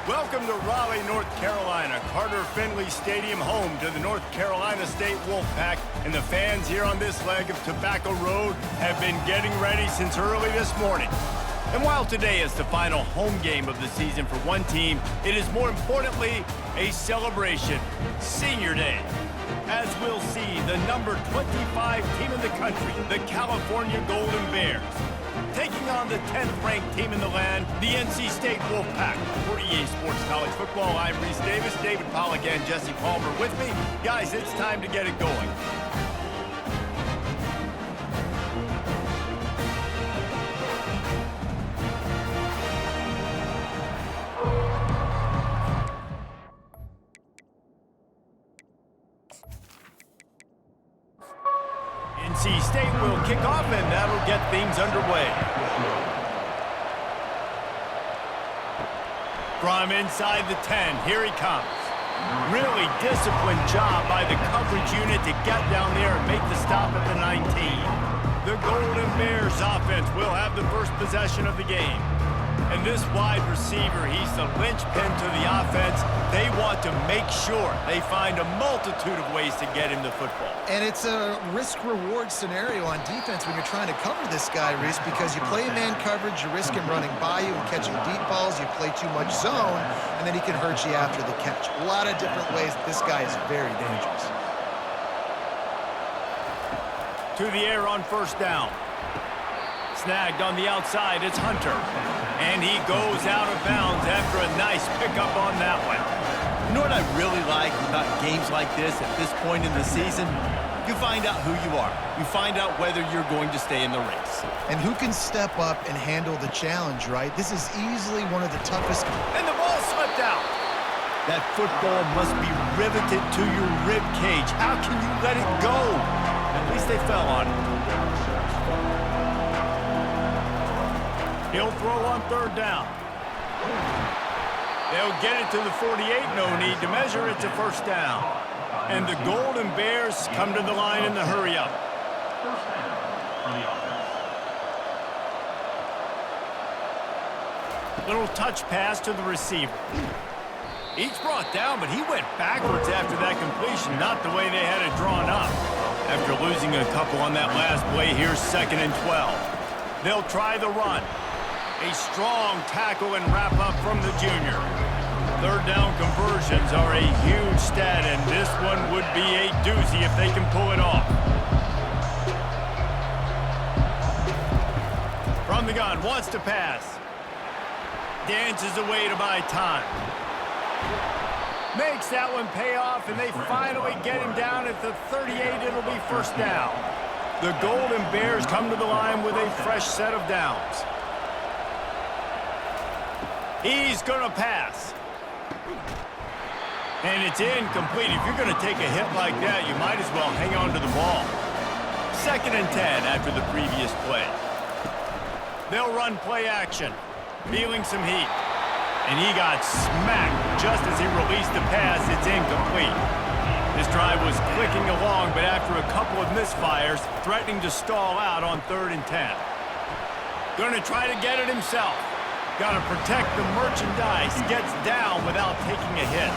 Welcome to Raleigh, North Carolina, Carter Finley Stadium, home to the North Carolina State Wolfpack, and the fans here on this leg of Tobacco Road have been getting ready since early this morning. And while today is the final home game of the season for one team, it is more importantly a celebration, Senior Day. As we'll see, the number 25 team in the country, the California Golden Bears, taking on the 10th-ranked team in the land, the NC State Wolfpack. For EA Sports College Football, I'm Reese Davis, David Pollock, and Jesse Palmer with me. Guys, it's time to get it going. NC State will kick off, and that'll get things underway. From inside the 10, here he comes. Really disciplined job by the coverage unit to get down there and make the stop at the 19. The Golden Bears offense will have the first possession of the game. And this wide receiver, he's the linchpin to the offense. They want to make sure they find a multitude of ways to get him the football. And it's a risk-reward scenario on defense when you're trying to cover this guy, Reese, because you play man coverage, you risk him running by you and catching deep balls, you play too much zone, and then he can hurt you after the catch. A lot of different ways this guy is very dangerous. To the air on first down. Snagged on the outside, it's Hunter. And he goes out of bounds after a nice pickup on that one. You know what I really like about games like this at this point in the season? You find out who you are. You find out whether you're going to stay in the race. And who can step up and handle the challenge, right? This is easily one of the toughest. And the ball slipped out. That football must be riveted to your rib cage. How can you let it go? At least they fell on it. He'll throw on third down. They'll get it to the 48. No need to measure. It's a first down. And the Golden Bears come to the line in the hurry-up. Little touch pass to the receiver. Each brought down, but he went backwards after that completion, not the way they had it drawn up. After losing a couple on that last play, here's 2nd and 12. They'll try the run. A strong tackle and wrap up from the junior. Third down conversions are a huge stat, and this one would be a doozy if they can pull it off. From the gun, wants to pass. Dances away to buy time. Makes that one pay off, and they finally get him down at the 38. It'll be first down. The Golden Bears come to the line with a fresh set of downs. He's going to pass. And it's incomplete. If you're going to take a hit like that, you might as well hang on to the ball. 2nd and 10 after the previous play. They'll run play action, feeling some heat. And he got smacked just as he released the pass. It's incomplete. This drive was clicking along, but after a couple of misfires, threatening to stall out on 3rd and 10. Going to try to get it himself. Got to protect the merchandise. Gets down without taking a hit.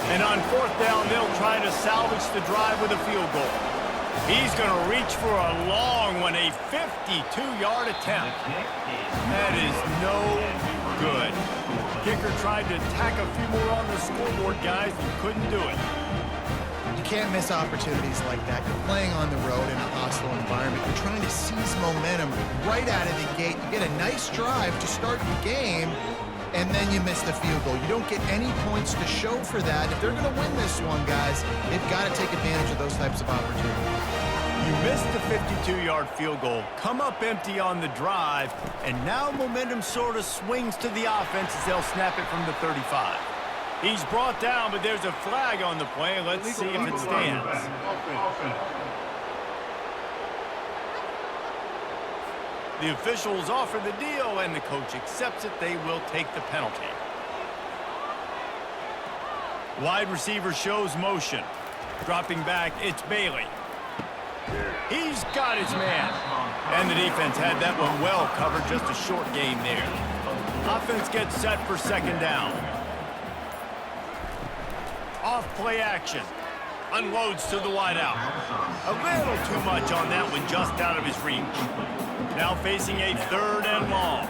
And on 4th down, they'll try to salvage the drive with a field goal. He's going to reach for a long one, a 52-yard attempt. That is no good. Kicker tried to tack a few more on the scoreboard, guys, and couldn't do it. You can't miss opportunities like that. You're playing on the road in a hostile environment. You're trying to seize momentum right out of the gate. You get a nice drive to start the game, and then you miss the field goal. You don't get any points to show for that. If they're going to win this one, guys, they've got to take advantage of those types of opportunities. You missed the 52-yard field goal, come up empty on the drive, and now momentum sort of swings to the offense as they'll snap it from the 35. He's brought down, but there's a flag on the play. Let's see if it stands. The officials offer the deal, and the coach accepts it. They will take the penalty. Wide receiver shows motion. Dropping back, it's Bailey. He's got his man. And the defense had that one well covered, just a short gain there. Offense gets set for 2nd down. Off play action. Unloads to the wideout. A little too much on that one, just out of his reach. Now facing a 3rd and long.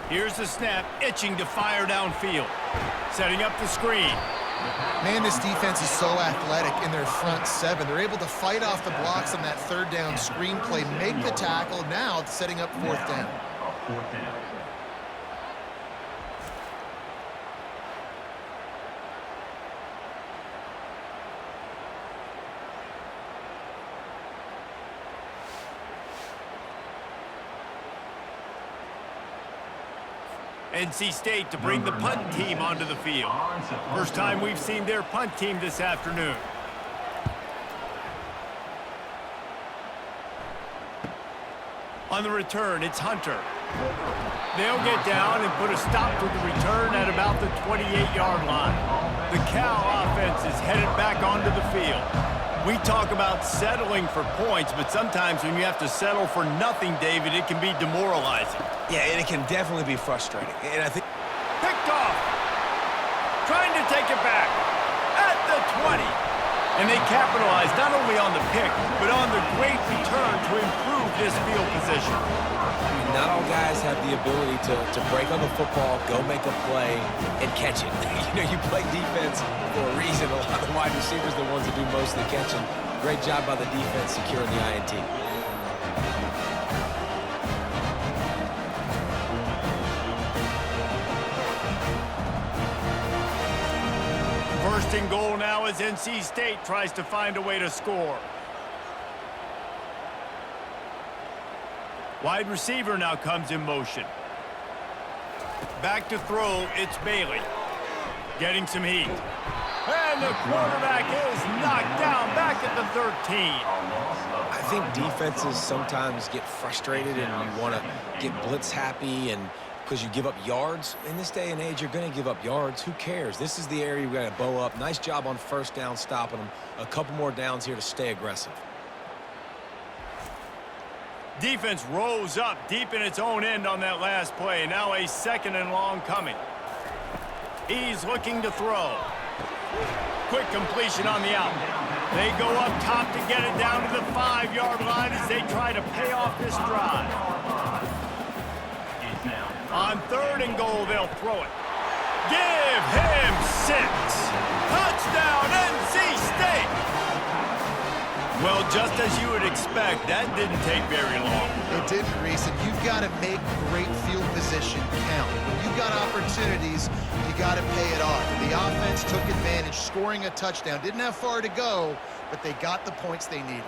Here's the snap, itching to fire downfield. Setting up the screen. Man, this defense is so athletic in their front 7. They're able to fight off the blocks on that 3rd down screen play, make the tackle. Now it's setting up 4th down. NC State to bring the punt team onto the field. First time we've seen their punt team this afternoon. On the return, it's Hunter. They'll get down and put a stop to the return at about the 28-yard line. The Cal offense is headed back onto the field. We talk about settling for points, but sometimes when you have to settle for nothing, David, it can be demoralizing. Yeah, and it can definitely be frustrating. And I think... Picked off. Trying to take it back. At the 20. And they capitalized not only on the pick, but on the great return to improve this field position. not all guys have the ability to break on the football, go make a play, and catch it. You know, you play defense for a reason. A lot of the wide receivers are the ones that do most of the catching. Great job by the defense securing the INT. First and goal now as NC State tries to find a way to score. Wide receiver now comes in motion. Back to throw, it's Bailey. Getting some heat. And the quarterback is knocked down back at the 13. I think defenses sometimes get frustrated and you want to get blitz happy and because you give up yards. In this day and age, you're going to give up yards. Who cares? This is the area we got to bow up. Nice job on first down stopping them. A couple more downs here to stay aggressive. Defense rose up deep in its own end on that last play. Now a second and long coming. He's looking to throw. Quick completion on the out. They go up top to get it down to the 5-yard line as they try to pay off this drive. On third and goal, they'll throw it. Give him 6. Touchdown, NC State! Well, just as you would expect, that didn't take very long. It didn't, Reese, and you've got to make great field position count. When you've got opportunities, you got to pay it off. The offense took advantage, scoring a touchdown. Didn't have far to go, but they got the points they needed.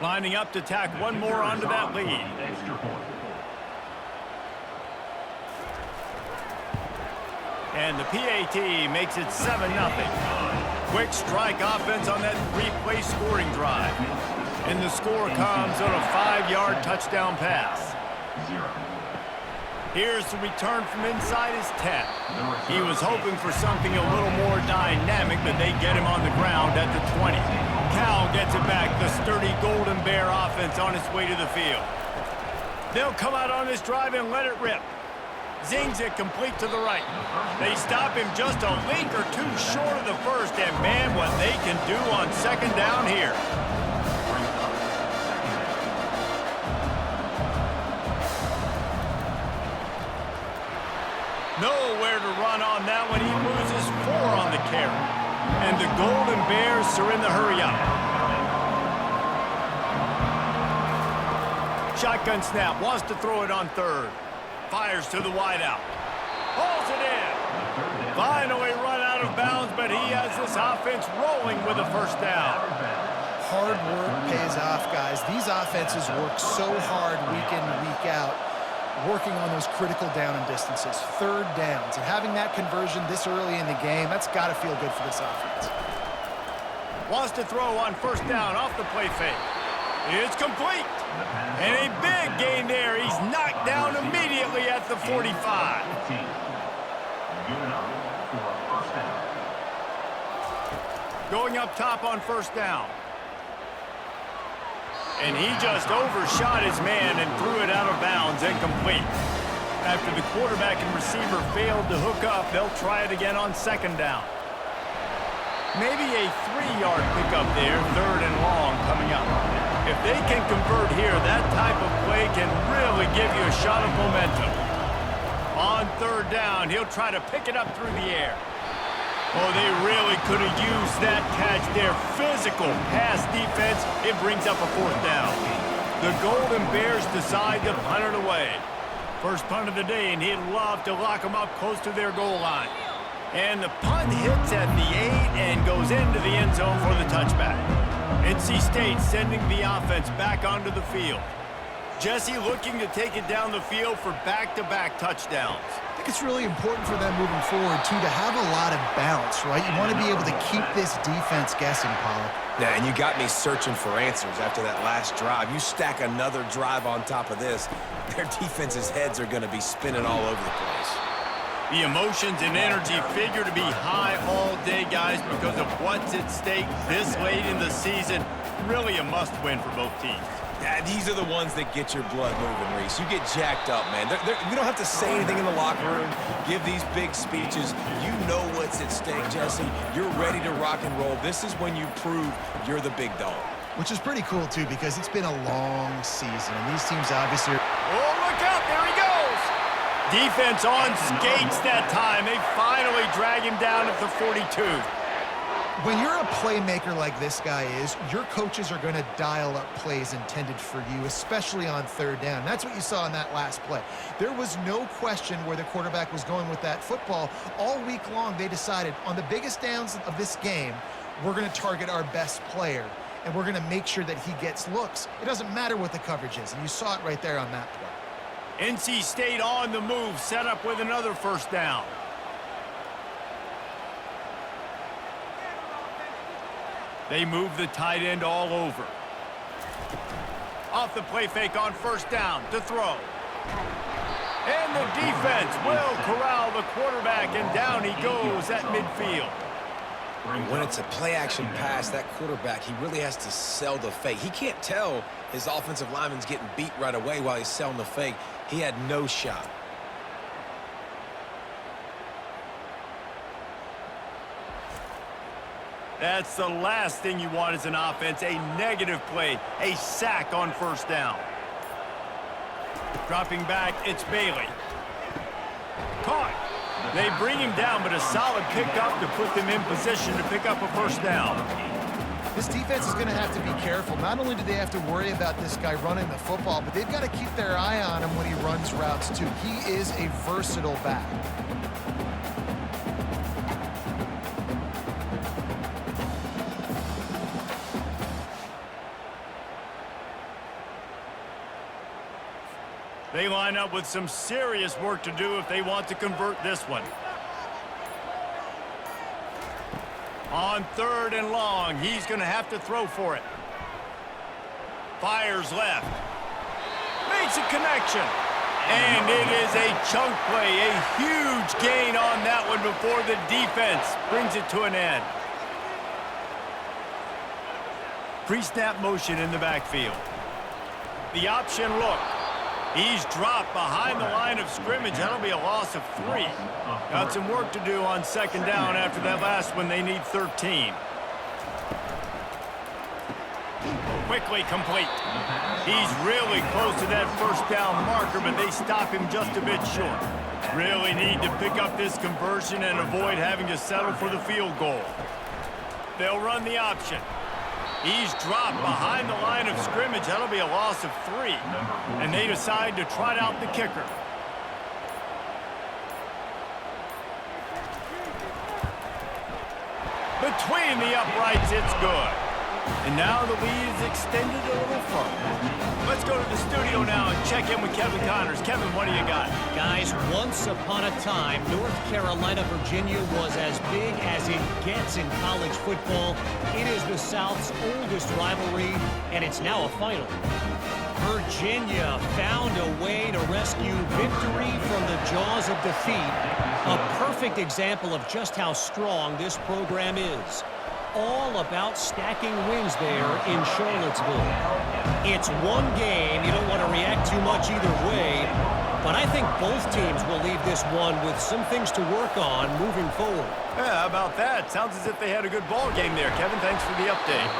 Lining up to tack one more onto that lead. And the PAT makes it 7-0. Quick strike offense on that 3-play scoring drive. And the score comes on a 5-yard touchdown pass. Here's the return from inside his 10. He was hoping for something a little more dynamic, but they get him on the ground at the 20. Cal gets it back, the sturdy Golden Bear offense on its way to the field. They'll come out on this drive and let it rip. Zings it complete to the right. They stop him just a link or two short of the first, and man, what they can do on second down here. Nowhere to run on that one. He loses 4 on the carry. And the Golden Bears are in the hurry up. Shotgun snap, wants to throw it on third. Fires to the wideout. Hauls it in. Finally run out of bounds, but he has this offense rolling with a first down. Hard work pays off, guys. These offenses work so hard week in and week out, working on those critical down and distances, third downs. And having that conversion this early in the game, that's got to feel good for this offense. Wants to throw on first down off the play fake. It's complete. And a big gain there. He's knocked down immediately at the 45. Going up top on first down. And he just overshot his man and threw it out of bounds, incomplete. After the quarterback and receiver failed to hook up, they'll try it again on second down. Maybe a 3-yard pickup there, third and long coming up. If they can convert here, that type of play can really give you a shot of momentum. On third down, he'll try to pick it up through the air. Oh, they really could have used that catch there. Physical pass defense, it brings up a fourth down. The Golden Bears decide to punt it away. First punt of the day, and he'd love to lock them up close to their goal line. And the punt hits at the 8 and goes into the end zone for the touchback. NC State sending the offense back onto the field. Jesse looking to take it down the field for back-to-back touchdowns. I think it's really important for them moving forward, too, to have a lot of balance, right? You want to be able to keep this defense guessing, Paul. Yeah, and you got me searching for answers after that last drive. You stack another drive on top of this, their defense's heads are going to be spinning all over the place. The emotions and energy figure to be high all day, guys, because of what's at stake this late in the season. Really a must-win for both teams. Yeah, these are the ones that get your blood moving, Reese. You get jacked up, man. We don't have to say anything in the locker room, give these big speeches. You know what's at stake, Jesse. You're ready to rock and roll. This is when you prove you're the big dog. Which is pretty cool, too, because it's been a long season, and these teams obviously are... Oh, look out! There he goes! Defense on skates that time. They finally drag him down at the 42. When you're a playmaker like this guy is, your coaches are going to dial up plays intended for you, especially on third down. That's what you saw in that last play. There was no question where the quarterback was going with that football. All week long, they decided on the biggest downs of this game, we're going to target our best player, and we're going to make sure that he gets looks. It doesn't matter what the coverage is, and you saw it right there on that play. NC State on the move, set up with another first down. They move the tight end all over. Off the play fake on first down to throw. And the defense will corral the quarterback, and down he goes at midfield. And when it's a play-action pass, that quarterback, he really has to sell the fake. He can't tell his offensive lineman's getting beat right away while he's selling the fake. He had no shot. That's the last thing you want as an offense, a negative play, a sack on first down. Dropping back, it's Bailey. Caught. They bring him down, but a solid pickup to put them in position to pick up a first down. This defense is going to have to be careful. Not only do they have to worry about this guy running the football, but they've got to keep their eye on him when he runs routes, too. He is a versatile back. They line up with some serious work to do if they want to convert this one. On third and long, he's going to have to throw for it. Fires left. Makes a connection. And it is a chunk play, a huge gain on that one before the defense brings it to an end. Pre-snap motion in the backfield. The option look. He's dropped behind the line of scrimmage. That'll be a loss of 3. Got some work to do on second down after that last one. They need 13. Quickly complete. He's really close to that first down marker, but they stop him just a bit short. Really need to pick up this conversion and avoid having to settle for the field goal. They'll run the option. He's dropped behind the line of scrimmage. That'll be a loss of 3. And they decide to trot out the kicker. Between the uprights, it's good. And now the lead is extended a little further. Let's go to the studio now and check in with Kevin Connors. Kevin, what do you got? Guys, once upon a time, North Carolina, Virginia was as big as it gets in college football. It is the South's oldest rivalry, and it's now a final. Virginia found a way to rescue victory from the jaws of defeat. A perfect example of just how strong this program is. all about stacking wins there in Charlottesville. It's one game. You don't want to react too much either way, but I think both teams will leave this one with some things to work on moving forward. Yeah, how about that? Sounds as if they had a good ball game there, Kevin. Thanks for the update.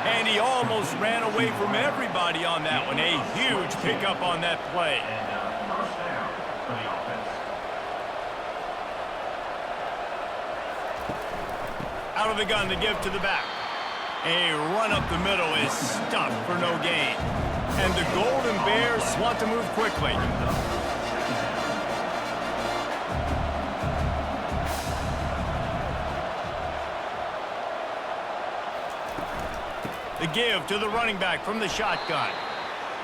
And he almost ran away from everybody on that one. A huge pickup on that play. Out of the gun to give to the back. A run up the middle is stuffed for no gain. And the Golden Bears want to move quickly. The give to the running back from the shotgun.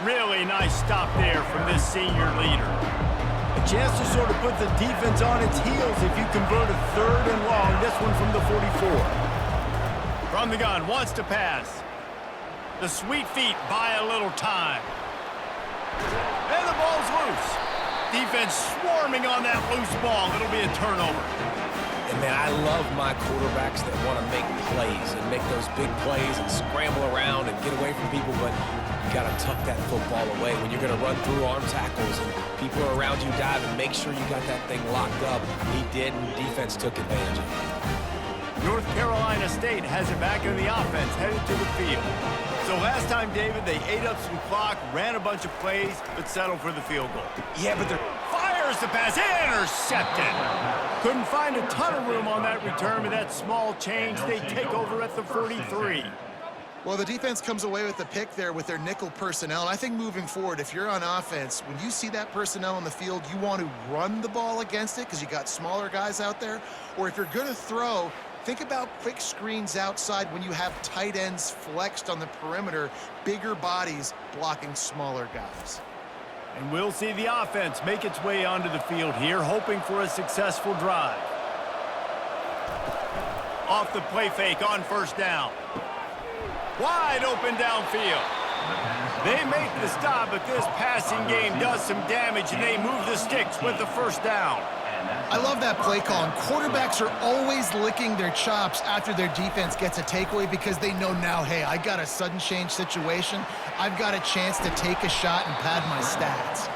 Really nice stop there from this senior leader. A chance to sort of put the defense on its heels if you convert a 3rd and long. This one from the 44. From the gun, wants to pass. The sweet feet buy a little time. And the ball's loose. Defense swarming on that loose ball. It'll be a turnover. And, man, I love my quarterbacks that want to make plays and make those big plays and scramble around and get away from people, but you got to tuck that football away. When you're going to run through arm tackles and people are around you diving, make sure you got that thing locked up. He did, and defense took advantage of it. North Carolina State has it back in the offense, headed to the field. So last time, David, they ate up some clock, ran a bunch of plays, but settled for the field goal. Yeah, but they're... Fires the pass, intercepted. Couldn't find a ton of room on that return with that small change. They take over at the 43. Well, the defense comes away with the pick there with their nickel personnel. And I think moving forward, if you're on offense, when you see that personnel on the field, you want to run the ball against it because you got smaller guys out there. Or if you're going to throw, think about quick screens outside when you have tight ends flexed on the perimeter, bigger bodies blocking smaller guys. And we'll see the offense make its way onto the field here, hoping for a successful drive. Off the play fake on 1st down. Wide open downfield. They make the stop, but this passing game does some damage, and they move the sticks with the 1st down. I love that play call. And quarterbacks are always licking their chops after their defense gets a takeaway because they know now, hey, I got a sudden change situation. I've got a chance to take a shot and pad my stats.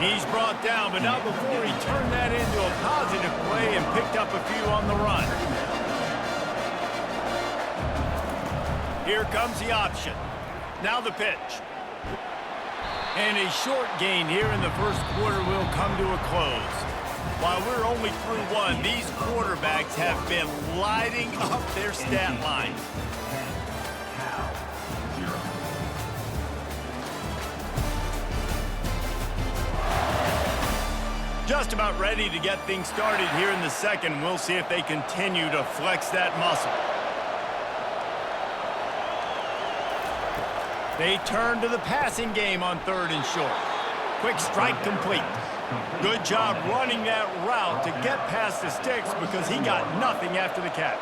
He's brought down, but not before he turned that into a positive play and picked up a few on the run. Here comes the option. Now the pitch. And a short gain here in the 1st quarter will come to a close. While we're only through one, these quarterbacks have been lighting up their stat line. Just about ready to get things started here in the 2nd. We'll see if they continue to flex that muscle. They turn to the passing game on 3rd and short. Quick strike complete. Good job running that route to get past the sticks because he got nothing after the catch.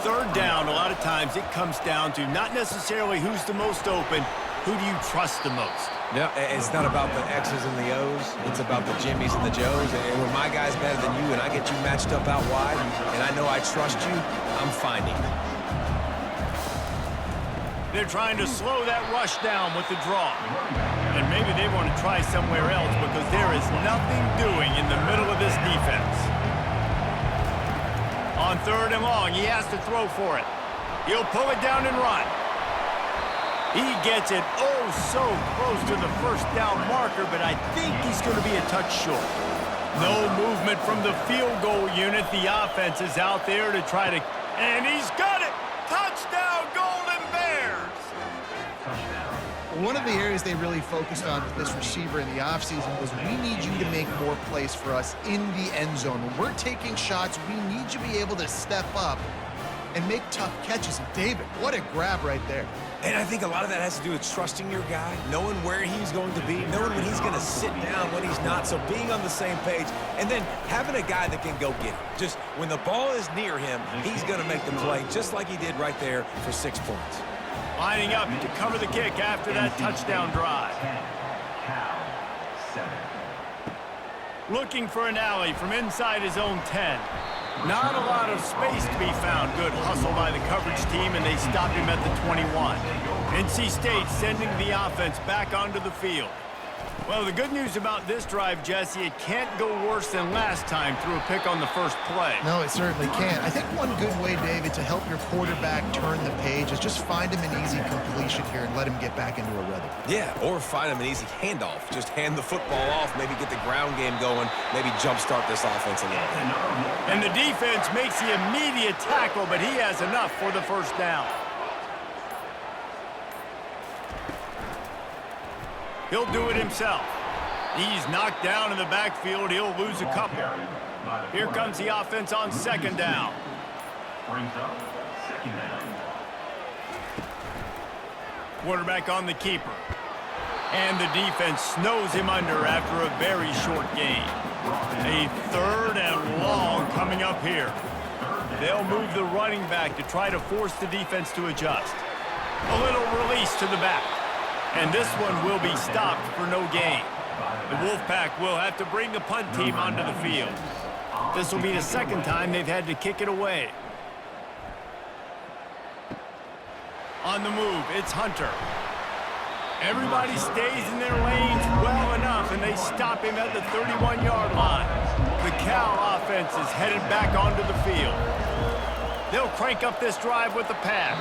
3rd down, a lot of times it comes down to not necessarily who's the most open, who do you trust the most? No, it's not about the X's and the O's. It's about the Jimmys and the Joes. And when my guy's better than you and I get you matched up out wide and I know I trust you, I'm finding it. They're trying to slow that rush down with the draw. And maybe they want to try somewhere else because there is nothing doing in the middle of this defense. On 3rd and long, he has to throw for it. He'll pull it down and run. He gets it oh so close to the 1st down marker, but I think he's going to be a touch short. No movement from the field goal unit. The offense is out there to try to... And he's got it! Touchdown, Golden Bears! One of the areas they really focused on with this receiver in the offseason was we need you to make more plays for us in the end zone. When we're taking shots, we need you to be able to step up and make tough catches. And David, what a grab right there. And I think a lot of that has to do with trusting your guy, knowing where he's going to be, knowing when he's going to sit down, when he's not, so being on the same page, and then having a guy that can go get it. Just when the ball is near him, he's going to make the play, just like he did right there for 6 points. Lining up to cover the kick after that touchdown drive. Looking for an alley from inside his own 10. Not a lot of space to be found. Good hustle by the coverage team, and they stop him at the 21. NC State sending the offense back onto the field. Well, the good news about this drive, Jesse, it can't go worse than last time through a pick on the first play. No, it certainly can't. I think one good way, David, to help your quarterback turn the page is just find him an easy completion here and let him get back into a rhythm. Yeah, or find him an easy handoff. Just hand the football off, maybe get the ground game going, maybe jumpstart this offense a little bit. And the defense makes the immediate tackle, but he has enough for the first down. He'll do it himself. He's knocked down in the backfield. He'll lose a couple. Here comes the offense on second down. Quarterback on the keeper. And the defense snows him under after a very short gain. A 3rd and long coming up here. They'll move the running back to try to force the defense to adjust. A little release to the back. And this one will be stopped for no gain. The Wolfpack will have to bring the punt team onto the field. This will be the second time they've had to kick it away. On the move, it's Hunter. Everybody stays in their lanes well enough, and they stop him at the 31-yard line. The Cal offense is headed back onto the field. They'll crank up this drive with the pass.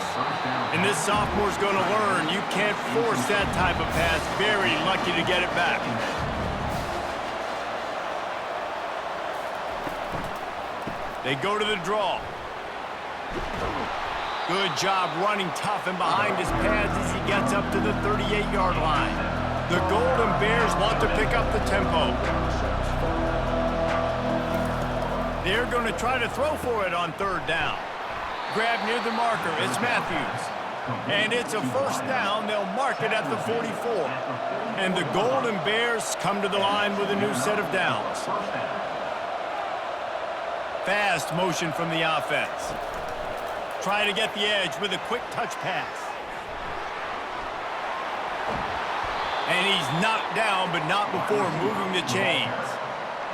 And this sophomore's going to learn you can't force that type of pass. Very lucky to get it back. They go to the draw. Good job running tough and behind his pads as he gets up to the 38-yard line. The Golden Bears want to pick up the tempo. They're going to try to throw for it on 3rd down. Grab near the marker, it's Matthews. And it's a first down, they'll mark it at the 44. And the Golden Bears come to the line with a new set of downs. Fast motion from the offense. Try to get the edge with a quick touch pass. And he's knocked down, but not before moving the chains.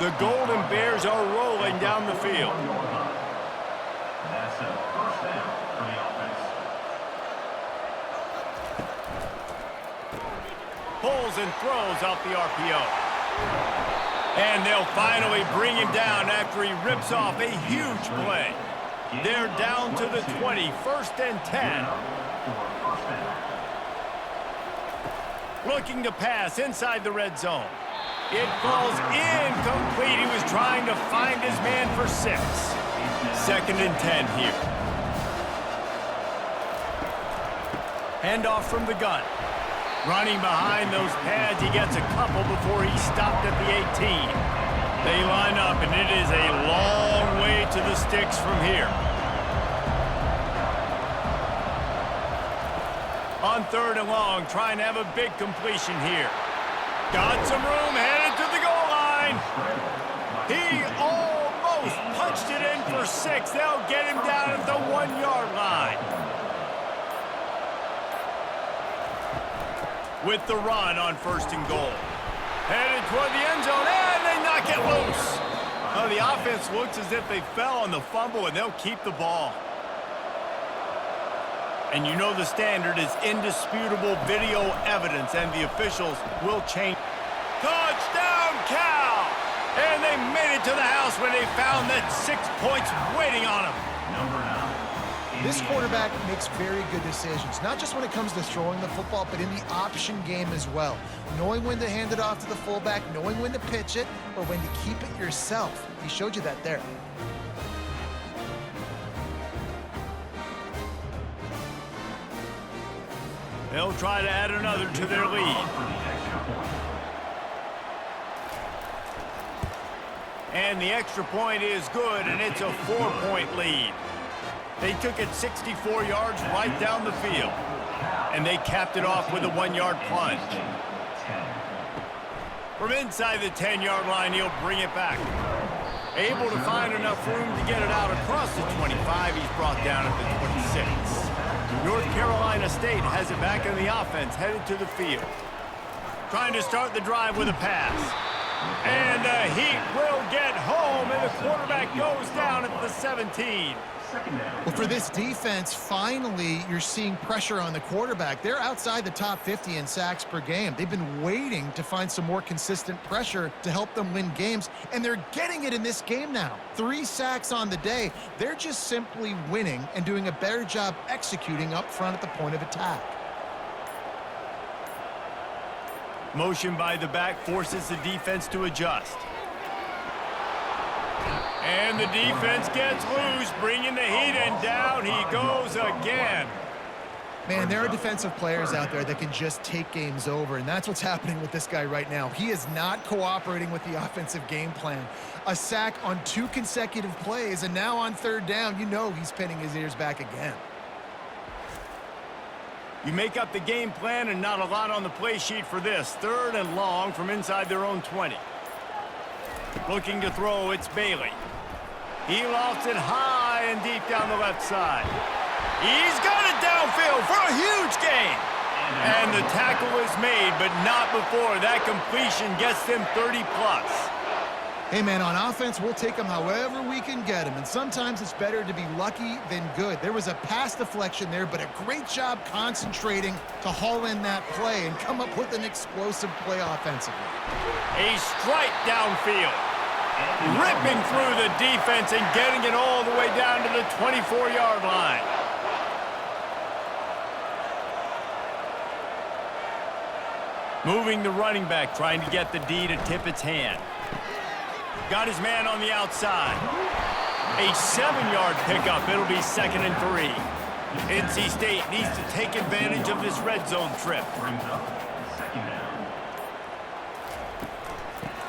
The Golden Bears are rolling down the field. That's a first down for the offense. Pulls and throws out the RPO. And they'll finally bring him down after he rips off a huge play. They're down to the 20, 1st and 10. Looking to pass inside the red zone. It falls incomplete. He was trying to find his man for 6. 2nd and 10 here. Handoff from the gun. Running behind those pads, he gets a couple before he's stopped at the 18. They line up, and it is a long way to the sticks from here. On 3rd and long, trying to have a big completion here. Got some room, headed to the goal line. He almost punched it in for 6. They'll get him down at the 1-yard line. With the run on 1st and goal. Headed toward the end zone, and they knock it loose. Oh, the offense looks as if they fell on the fumble, and they'll keep the ball. And you know the standard is indisputable video evidence, and the officials will change. Touchdown, Cal! And they made it to the house when they found that 6 points waiting on them. Number 9. This quarterback makes very good decisions, not just when it comes to throwing the football, but in the option game as well. Knowing when to hand it off to the fullback, knowing when to pitch it, or when to keep it yourself. He showed you that there. They'll try to add another to their lead. And the extra point is good, and it's a 4-point lead. They took it 64 yards right down the field. And they capped it off with a 1-yard plunge. From inside the 10-yard line, he'll bring it back. Able to find enough room to get it out across the 25. He's brought down at the 26. North Carolina State has it back in the offense, headed to the field. Trying to start the drive with a pass. And the Heat will get home, and the quarterback goes down at the 17. Well, for this defense, finally, you're seeing pressure on the quarterback. They're outside the top 50 in sacks per game. They've been waiting to find some more consistent pressure to help them win games, and they're getting it in this game now. 3 sacks on the day. They're just simply winning and doing a better job executing up front at the point of attack. Motion by the back forces the defense to adjust. And the defense gets loose, bringing the Heat, and down he goes again. Man, there are defensive players out there that can just take games over, and that's what's happening with this guy right now. He is not cooperating with the offensive game plan. A sack on 2 consecutive plays, and now on 3rd down, you know he's pinning his ears back again. You make up the game plan and not a lot on the play sheet for this. 3rd and long from inside their own 20. Looking to throw, it's Bailey. He lofts it high and deep down the left side. He's got it downfield for a huge gain. And the tackle is made, but not before that completion gets them 30-plus. Hey, man, on offense, we'll take them however we can get them, and sometimes it's better to be lucky than good. There was a pass deflection there, but a great job concentrating to haul in that play and come up with an explosive play offensively. A strike downfield. Ripping through the defense and getting it all the way down to the 24-yard line. Moving the running back, trying to get the D to tip its hand. Got his man on the outside. A 7-yard pickup. It'll be 2nd and 3. NC State needs to take advantage of this red zone trip.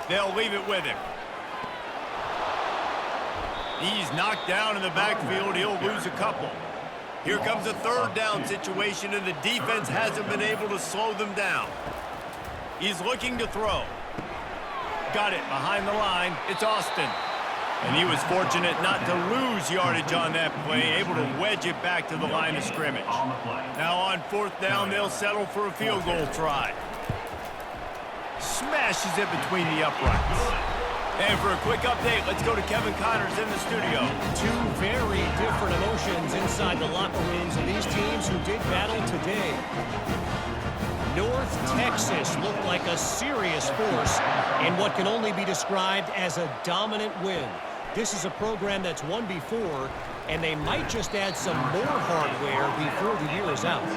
They'll leave it with him. He's knocked down in the backfield. He'll lose a couple. Here comes a 3rd down situation, and the defense hasn't been able to slow them down. He's looking to throw. Got it behind the line. It's Austin. And he was fortunate not to lose yardage on that play, able to wedge it back to the line of scrimmage. Now on 4th down, they'll settle for a field goal try. Smashes it between the uprights. And for a quick update, let's go to Kevin Connors in the studio. 2 very different emotions inside the locker rooms of these teams who did battle today. North Texas looked like a serious force in what can only be described as a dominant win. This is a program that's won before, and they might just add some more hardware before the year is out.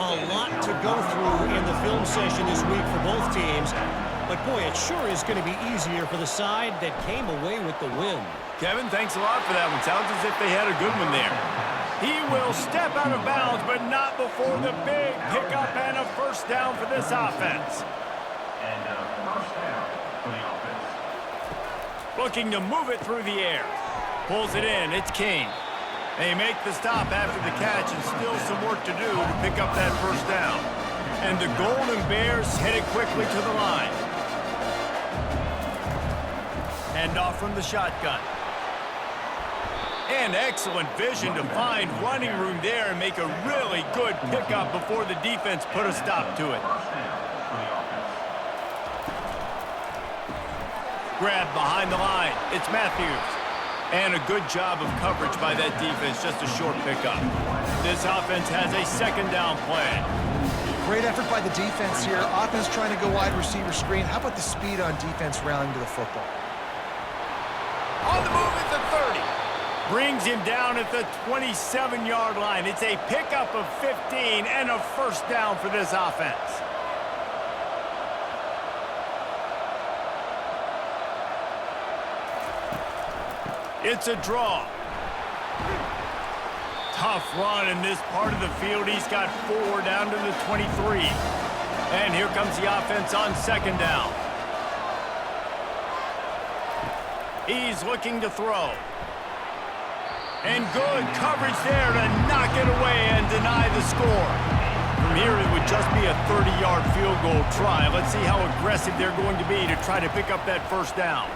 A lot to go through in the film session this week for both teams, but boy, it sure is going to be easier for the side that came away with the win. Kevin, thanks a lot for that one. Sounds as if they had a good one there. He will step out of bounds, but not before the big pickup and a 1st down for this offense. And 1st down for the offense. Looking to move it through the air. Pulls it in. It's King. They make the stop after the catch, and still some work to do to pick up that 1st down. And the Golden Bears headed quickly to the line. Hand off from the shotgun. And excellent vision to find running room there and make a really good pickup before the defense put a stop to it. Grab behind the line. It's Matthews. And a good job of coverage by that defense, just a short pickup. This offense has a 2nd down play. Great effort by the defense here. Offense trying to go wide receiver screen. How about the speed on defense rallying to the football? On the move at the 30. Brings him down at the 27-yard line. It's a pickup of 15 and a 1st down for this offense. It's a draw. Tough run in this part of the field. He's got 4 down to the 23. And here comes the offense on 2nd down. He's looking to throw. And good coverage there to knock it away and deny the score. From here, it would just be a 30-yard field goal try. Let's see how aggressive they're going to be to try to pick up that 1st down.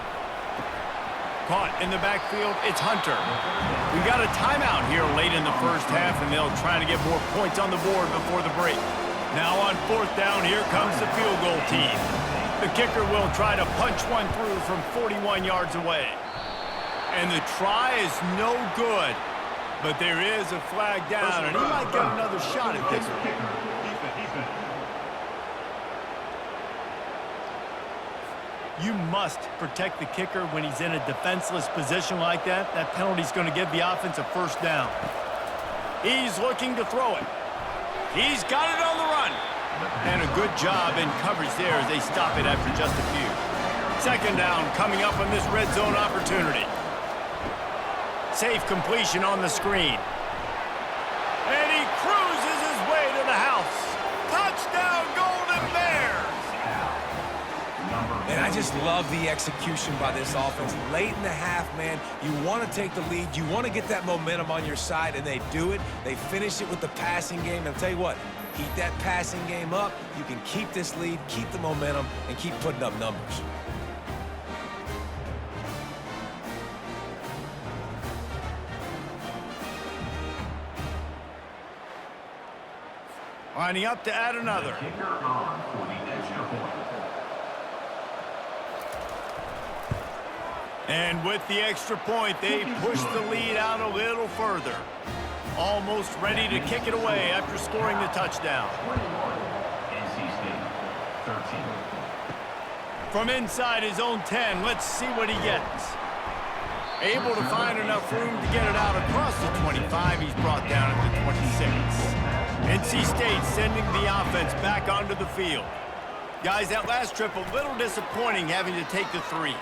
Caught in the backfield, it's Hunter. We got a timeout here late in the 1st half, and they'll try to get more points on the board before the break. Now on 4th down, here comes the field goal team. The kicker will try to punch one through from 41 yards away. And the try is no good. But there is a flag down, and he might get another shot at this one. You must protect the kicker when he's in a defenseless position like that. That penalty's going to give the offense a first down. He's looking to throw it. He's got it on the run. And a good job in coverage there as they stop it after just a few. Second down coming up on this red zone opportunity. Safe completion on the screen. And he cruises his way to the house. Touchdown, Golden Bears! And I just love the execution by this offense. Late in the half, man, you want to take the lead. You want to get that momentum on your side, and they do it. They finish it with the passing game. And I'll tell you what, keep that passing game up. You can keep this lead, keep the momentum, and keep putting up numbers. Lining up to add another. Kicker on for the extra point. And with the extra point, they push the lead out a little further. Almost ready to kick it away after scoring the touchdown. 21, NC State, 13. From inside his own 10, let's see what he gets. Able to find enough room to get it out across the 25. He's brought down at the 26. NC State sending the offense back onto the field. Guys, that last trip a little disappointing having to take the 3.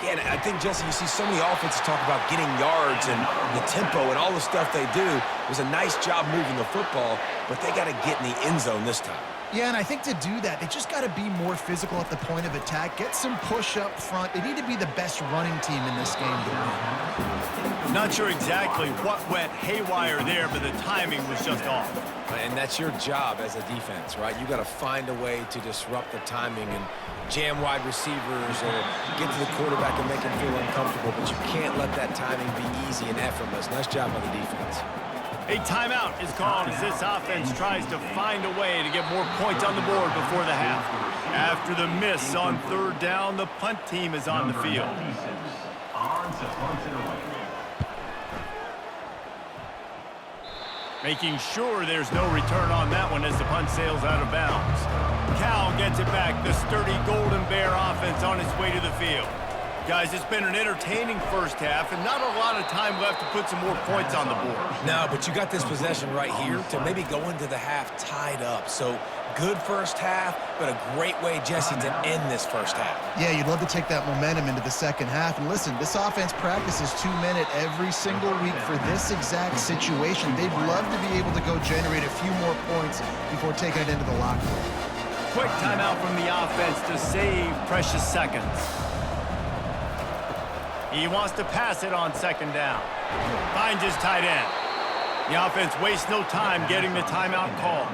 Yeah, and I think, Jesse, you see so many offenses talk about getting yards and the tempo and all the stuff they do. It was a nice job moving the football, but they got to get in the end zone this time. Yeah, and I think to do that, they just got to be more physical at the point of attack, get some push up front. They need to be the best running team in this game to win. Not sure exactly what went haywire there, but the timing was just off. And that's your job as a defense, right? You got to find a way to disrupt the timing and jam wide receivers or get to the quarterback and make him feel uncomfortable, but you can't let that timing be easy and effortless. Nice job by the defense. A timeout is called as this offense tries to find a way to get more points on the board before the half. After the miss on third down, the punt team is on the field. On to punt it away. Making sure there's no return on that one as the punt sails out of bounds. Cal gets it back. The sturdy Golden Bear offense on its way to the field. Guys, it's been an entertaining first half and not a lot of time left to put some more points on the board. No, but you got this possession right here to maybe go into the half tied up. So good first half, but a great way, Jesse, to end this first half. Yeah, you'd love to take that momentum into the second half. And listen, this offense practices 2-minute every single week for this exact situation. They'd love to be able to go generate a few more points before taking it into the locker room. Quick timeout from the offense to save precious seconds. He wants to pass it on second down. Finds his tight end. The offense wastes no time getting the timeout called.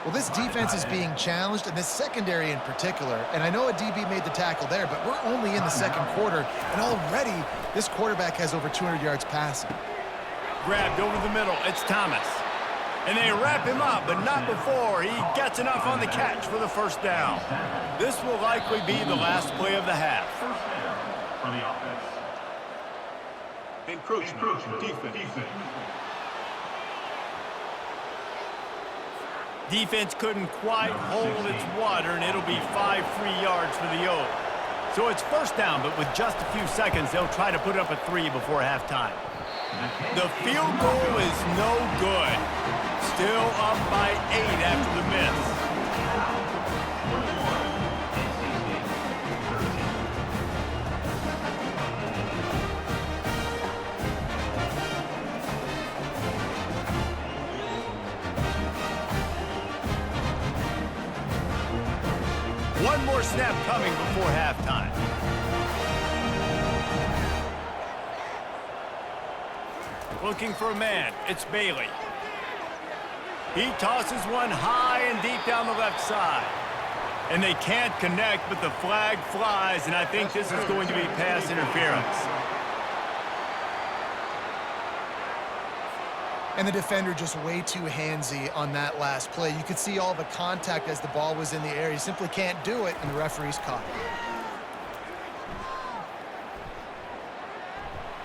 Well, this defense is being challenged, and this secondary in particular. And I know a DB made the tackle there, but we're only in the second quarter, and already this quarterback has over 200 yards passing. Grabbed over the middle. It's Thomas. And they wrap him up, but not before he gets enough on the catch for the first down. This will likely be the last play of the half. First down for the offense. Encroachment defense. Defense couldn't quite hold its water, and it'll be 5 free yards for the O's. So it's first down, but with just a few seconds, they'll try to put up a 3 before halftime. The field goal is no good. Still up by 8 after the miss. One more snap coming before halftime. Looking for a man. It's Bailey. He tosses one high and deep down the left side. And they can't connect, but the flag flies, and I think this is going to be pass interference. And the defender just way too handsy on that last play. You could see all the contact as the ball was in the air. He simply can't do it, and the referee's caught it.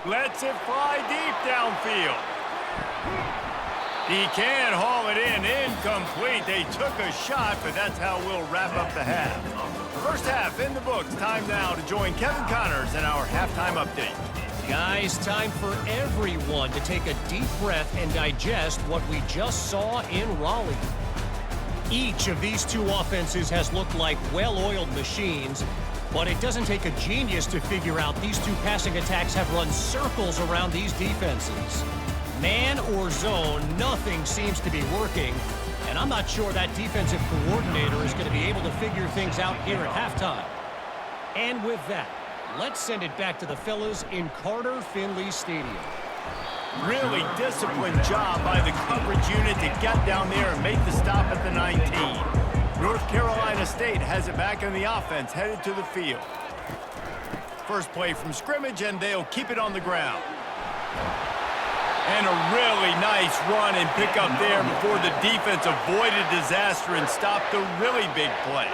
Lets it fly deep downfield. He can haul it in. Incomplete. They took a shot, but that's how we'll wrap up the half. First half in the books. Time now to join Kevin Connors in our halftime update. Guys, time for everyone to take a deep breath and digest what we just saw in Raleigh. Each of these two offenses has looked like well-oiled machines, but it doesn't take a genius to figure out these two passing attacks have run circles around these defenses. Man or zone, nothing seems to be working, and I'm not sure that defensive coordinator is going to be able to figure things out here at halftime. And with that, let's send it back to the fellas in Carter Finley Stadium. Really disciplined job by the coverage unit to get down there and make the stop at the 19. North Carolina State has it back on the offense, headed to the field. First play from scrimmage, and they'll keep it on the ground. And a really nice run and pick up there before the defense avoided disaster and stopped a really big play.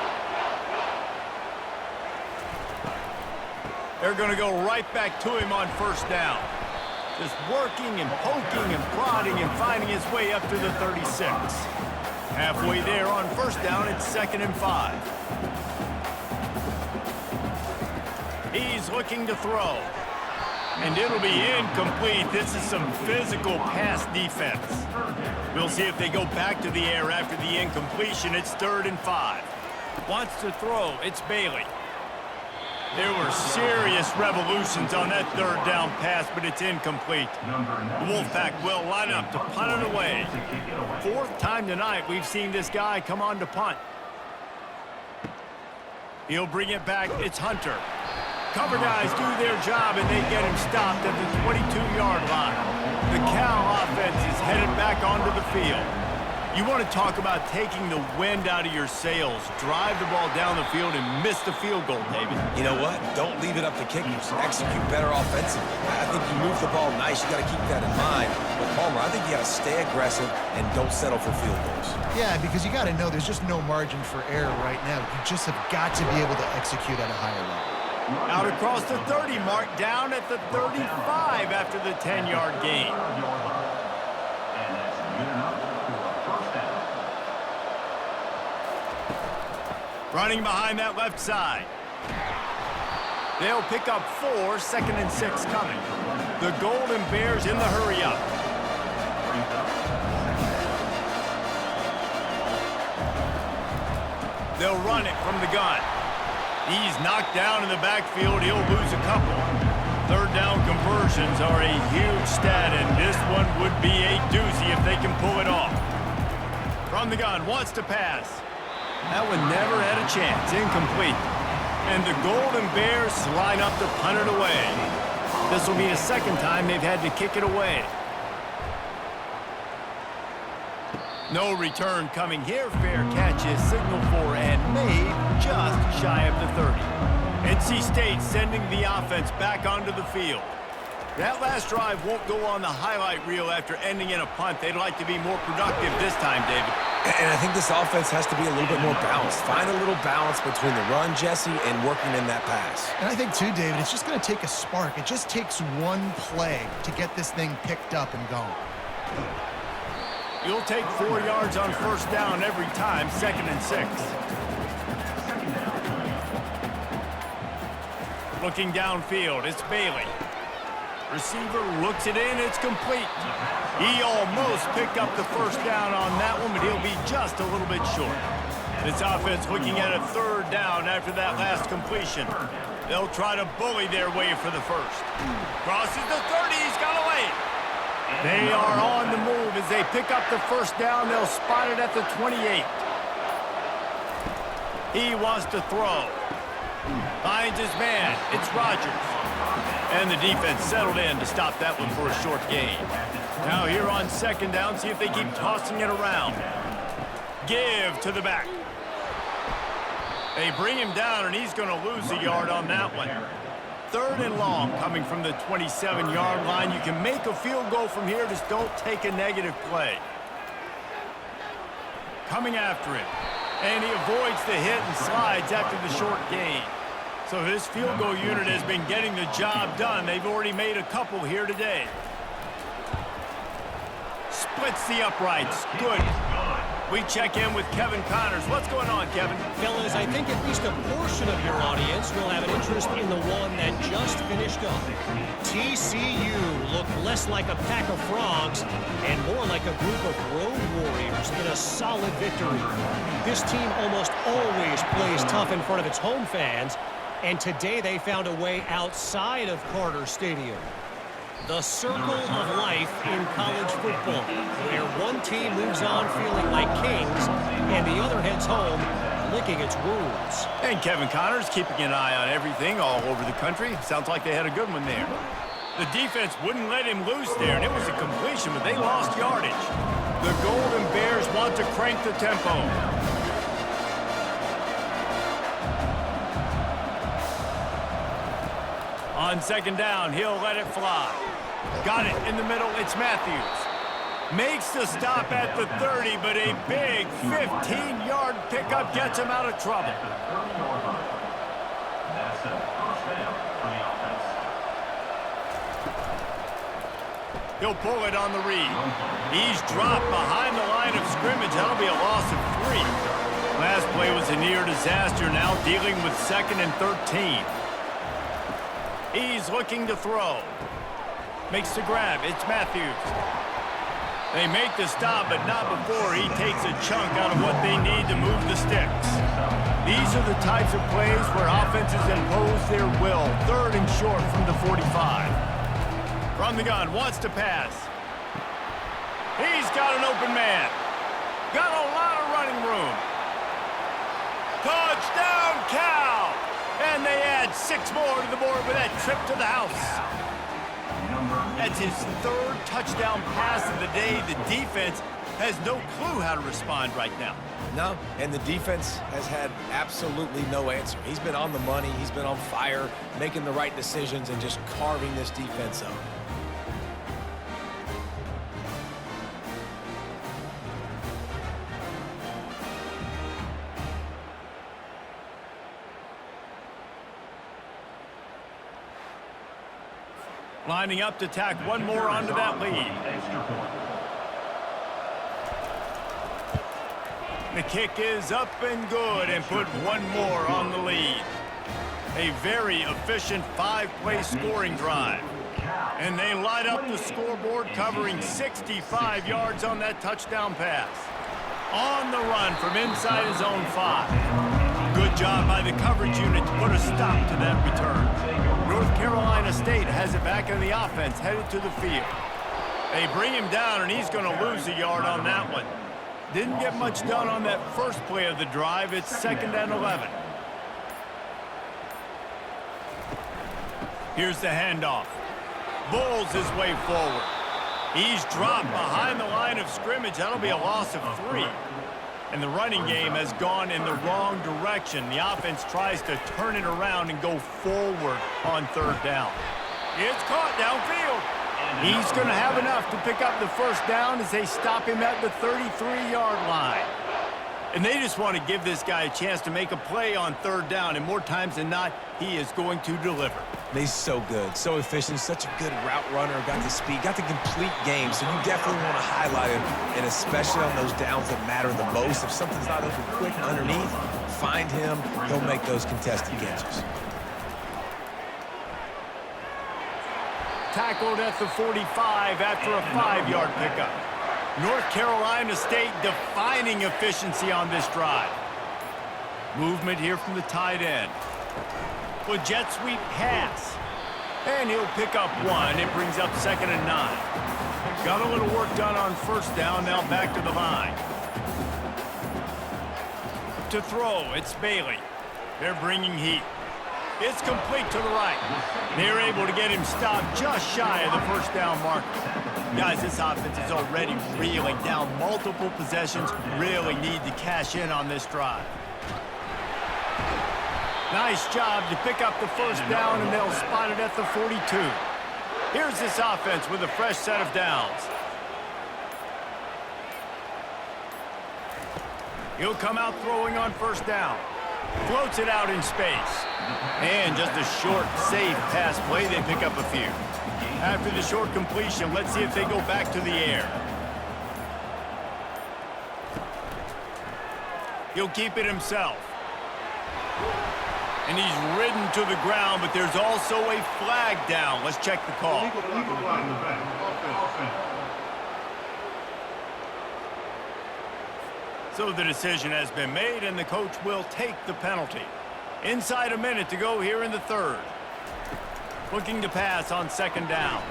They're going to go right back to him on first down. Just working and poking and prodding and finding his way up to the 36. Halfway there on first down, it's 2nd and 5. He's looking to throw. And it'll be incomplete. This is some physical pass defense. We'll see if they go back to the air after the incompletion. It's 3rd and 5. Wants to throw. It's Bailey. There were serious revolutions on that 3rd down pass, but it's incomplete. The Wolfpack will line up to punt it away. 4th time tonight we've seen this guy come on to punt. He'll bring it back. It's Hunter. Cover guys do their job, and they get him stopped at the 22-yard line. The Cal offense is headed back onto the field. You want to talk about taking the wind out of your sails. Drive the ball down the field and miss the field goal, David. You know what? Don't leave it up to kickers. Execute better offensively. I think you move the ball nice. You got to keep that in mind. But Palmer, I think you got to stay aggressive and don't settle for field goals. Yeah, because you got to know there's just no margin for error right now. You just have got to be able to execute at a higher level. Out across the 30 mark, down at the 35 after the 10-yard gain. Running behind that left side. They'll pick up 4, 2nd and 6 coming. The Golden Bears in the hurry-up. They'll run it from the gun. He's knocked down in the backfield. He'll lose a couple. 3rd down conversions are a huge stat, and this one would be a doozy if they can pull it off. From the gun, wants to pass. That one never had a chance. Incomplete. And the Golden Bears line up to punt it away. This will be the 2nd time they've had to kick it away. No return coming here. Fair catch is signaled for and made just shy of the 30. NC State sending the offense back onto the field. That last drive won't go on the highlight reel after ending in a punt. They'd like to be more productive this time, David. And I think this offense has to be a little bit more balanced. Find a little balance between the run, Jesse, and working in that pass. And I think, too, David, it's just going to take a spark. It just takes one play to get this thing picked up and going. You'll take 4 yards on first down every time, 2nd and 6. Looking downfield, it's Bailey. Receiver looks it in, it's complete. He almost picked up the first down on that one, but he'll be just a little bit short. This offense looking at a 3rd down after that last completion. They'll try to bully their way for the first. Crosses the 30, he's got away. They are on the move as they pick up the first down. They'll spot it at the 28. He wants to throw. Finds his man. It's Rogers. And the defense settled in to stop that one for a short gain. Now here on 2nd down, see if they keep tossing it around. Give to the back. They bring him down, and he's going to lose a yard on that one. 3rd and long coming from the 27-yard line. You can make a field goal from here, just don't take a negative play. Coming after him, and he avoids the hit and slides after the short gain. So his field goal unit has been getting the job done. They've already made a couple here today. Splits the uprights. Good. We check in with Kevin Connors. What's going on, Kevin? Fellas, I think at least a portion of your audience will have an interest in the one that just finished up. TCU looked less like a pack of frogs and more like a group of road warriors in a solid victory. This team almost always plays tough in front of its home fans, and today they found a way outside of Carter Stadium. The circle of life in college football, where one team moves on feeling like kings and the other heads home licking its wounds. And Kevin Connors keeping an eye on everything all over the country. Sounds like they had a good one there. The defense wouldn't let him loose there, and it was a completion, but they lost yardage. The Golden Bears want to crank the tempo. On 2nd down, he'll let it fly. Got it in the middle, it's Matthews. Makes the stop at the 30, but a big 15-yard pickup gets him out of trouble. That's a first down for the offense. He'll pull it on the read. He's dropped behind the line of scrimmage. That'll be a loss of 3. Last play was a near disaster, now dealing with 2nd and 13. He's looking to throw. Makes the grab. It's Matthews. They make the stop, but not before he takes a chunk out of what they need to move the sticks. These are the types of plays where offenses impose their will. 3rd and short from the 45. From the gun, wants to pass. He's got an open man. Got a lot of running room. Touchdown, Cal! And they add 6 more to the board with that trip to the house. That's his 3rd touchdown pass of the day. The defense has no clue how to respond right now. No, and the defense has had absolutely no answer. He's been on the money. He's been on fire, making the right decisions and just carving this defense up. Lining up to tack one more onto that lead. Extra point. The kick is up and good and put one more on the lead. A very efficient 5-play scoring drive. And they light up the scoreboard covering 65 yards on that touchdown pass. On the run from inside his own 5. Good job by the coverage unit to put a stop to that return. North Carolina State has it back in the offense, headed to the field. They bring him down, and he's going to lose a yard on that one. Didn't get much done on that first play of the drive. It's 2nd and 11. Here's the handoff. Bulls his way forward. He's dropped behind the line of scrimmage. That'll be a loss of 3. And the running game has gone in the wrong direction. The offense tries to turn it around and go forward on 3rd down. It's caught downfield. He's going to have enough to pick up the first down as they stop him at the 33-yard line. And they just want to give this guy a chance to make a play on 3rd down, and more times than not, he is going to deliver. He's so good, so efficient, such a good route runner, got the speed, got the complete game, so you definitely want to highlight him, and especially on those downs that matter the most. If something's not open quick underneath, find him, he'll make those contested catches. Tackled at the 45 after a 5-yard pickup. North Carolina State defining efficiency on this drive. Movement here from the tight end. With jet sweep pass. And he'll pick up 1. It brings up 2nd and 9. Got a little work done on 1st down, now back to the line. To throw, it's Bailey. They're bringing heat. It's complete to the right. They're able to get him stopped just shy of the 1st down marker. Guys, this offense is already reeling down multiple possessions. Really need to cash in on this drive. Nice job to pick up the first down, and they'll spot it at the 42. Here's this offense with a fresh set of downs. He'll come out throwing on first down. Floats it out in space. And just a short, safe pass play. They pick up a few. After the short completion, let's see if they go back to the air. He'll keep it himself. And he's ridden to the ground, but there's also a flag down. Let's check the call. Legal flag in the back. Offense. So the decision has been made, and the coach will take the penalty. Inside a minute to go here in the third. Looking to pass on second down.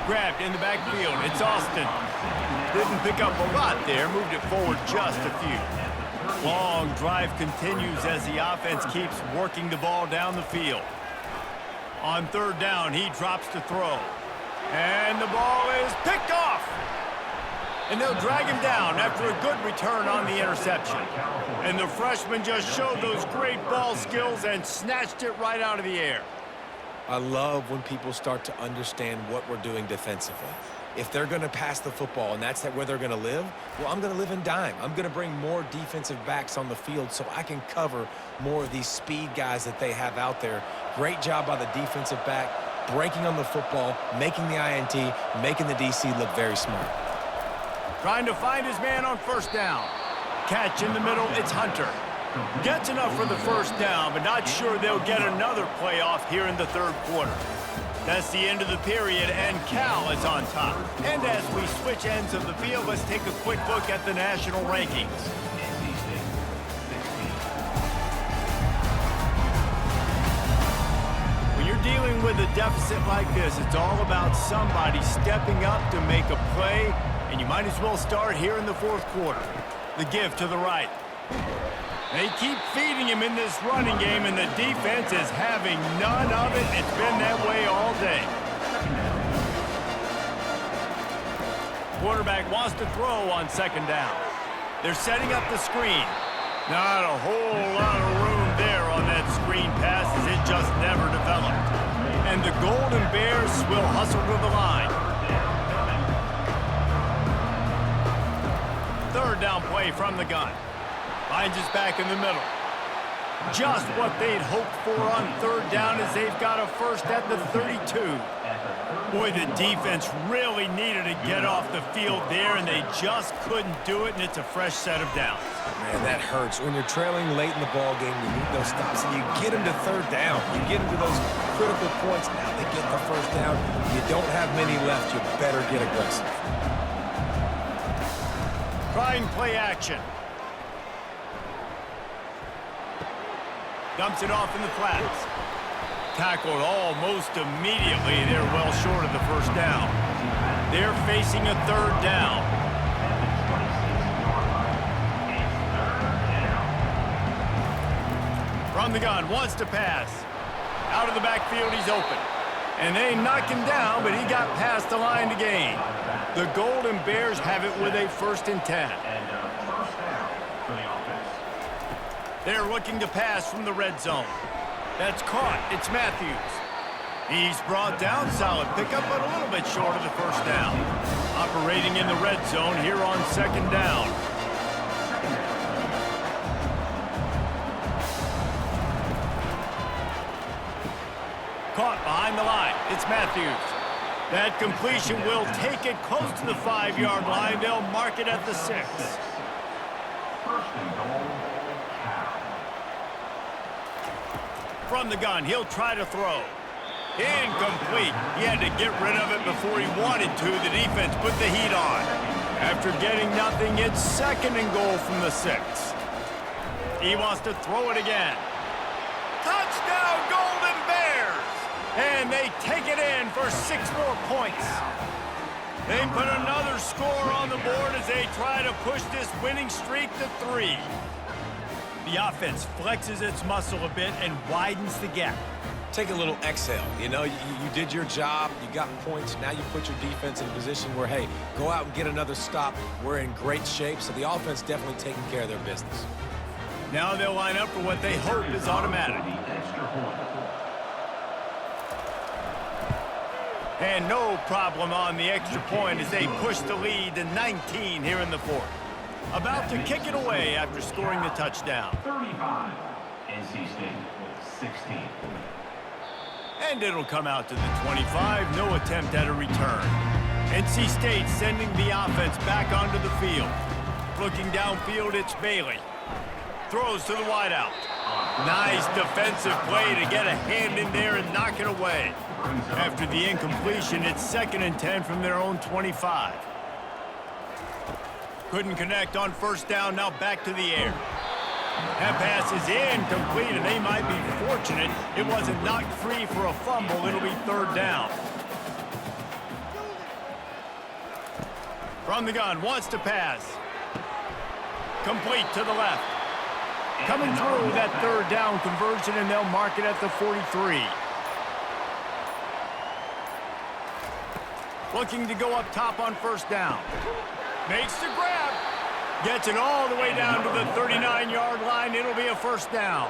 Grabbed in the backfield. It's Austin. Didn't pick up a lot there. Moved it forward just a few. Long drive continues as the offense keeps working the ball down the field. On third down, he drops to throw. And the ball is picked off. And they'll drag him down after a good return on the interception. And the freshman just showed those great ball skills and snatched it right out of the air. I love when people start to understand what we're doing defensively. If they're going to pass the football and that's where they're going to live, well, I'm going to live in dime. I'm going to bring more defensive backs on the field so I can cover more of these speed guys that they have out there. Great job by the defensive back, breaking on the football, making the INT, making the DC look very smart. Trying to find his man on first down. Catch in the middle, it's Hunter. Gets enough for the first down, but not sure they'll get another playoff here in the third quarter. That's the end of the period, and Cal is on top. And as we switch ends of the field, let's take a quick look at the national rankings. When you're dealing with a deficit like this, it's all about somebody stepping up to make a play, and you might as well start here in the fourth quarter. The give to the right. They keep feeding him in this running game, and the defense is having none of it. It's been that way all day. Quarterback wants to throw on second down. They're setting up the screen. Not a whole lot of room there on that screen pass, as it just never developed. And the Golden Bears will hustle to the line. Third down play from the gun. Finds his back in the middle. Just what they'd hoped for on third down, as they've got a first at the 32. Boy, the defense really needed to get off the field there, and they just couldn't do it, and it's a fresh set of downs. Man, that hurts. When you're trailing late in the ball game, you need those stops, and you get them to third down. You get them to those critical points. Now they get the first down. You don't have many left. You better get aggressive. Trying play action. Dumps it off in the flats. Tackled almost immediately. They're well short of the first down. They're facing a third down. From the gun, wants to pass. Out of the backfield, he's open. And they knock him down, but he got past the line to gain. The Golden Bears have it with a 1st and 10. First down for the offense. They're looking to pass from the red zone. That's caught. It's Matthews. He's brought down. Solid pickup, but a little bit short of the first down. Operating in the red zone here on second down. Caught behind the line. It's Matthews. That completion will take it close to the 5-yard line. They'll mark it at the 6. First and goal. From the gun, he'll try to throw. Incomplete. He had to get rid of it before he wanted to. The defense put the heat on. After getting nothing, it's 2nd and goal from the 6. He wants to throw it again. Touchdown, Golden Bears! And they take it in for 6 more points. They put another score on the board as they try to push this winning streak to 3. The offense flexes its muscle a bit and widens the gap. Take a little exhale. You know, you did your job. You got points. Now you put your defense in a position where, hey, go out and get another stop. We're in great shape. So the offense definitely taking care of their business. Now they'll line up for what they hope is automatic. Extra point. And no problem on the extra point as they push the lead to 19 here in the fourth. About to kick it away after scoring the touchdown. 35. NC State 16. And it'll come out to the 25. No attempt at a return. NC State sending the offense back onto the field. Looking downfield, it's Bailey. Throws to the wideout. Nice defensive play to get a hand in there and knock it away. After the incompletion, it's 2nd and 10 from their own 25. Couldn't connect on first down, now back to the air. That pass is incomplete, and they might be fortunate it wasn't knocked free for a fumble. It'll be 3rd down. From the gun, wants to pass. Complete to the left. Coming through that 3rd down conversion, and they'll mark it at the 43. Looking to go up top on first down. Makes the grab. Gets it all the way down to the 39-yard line. It'll be a 1st down.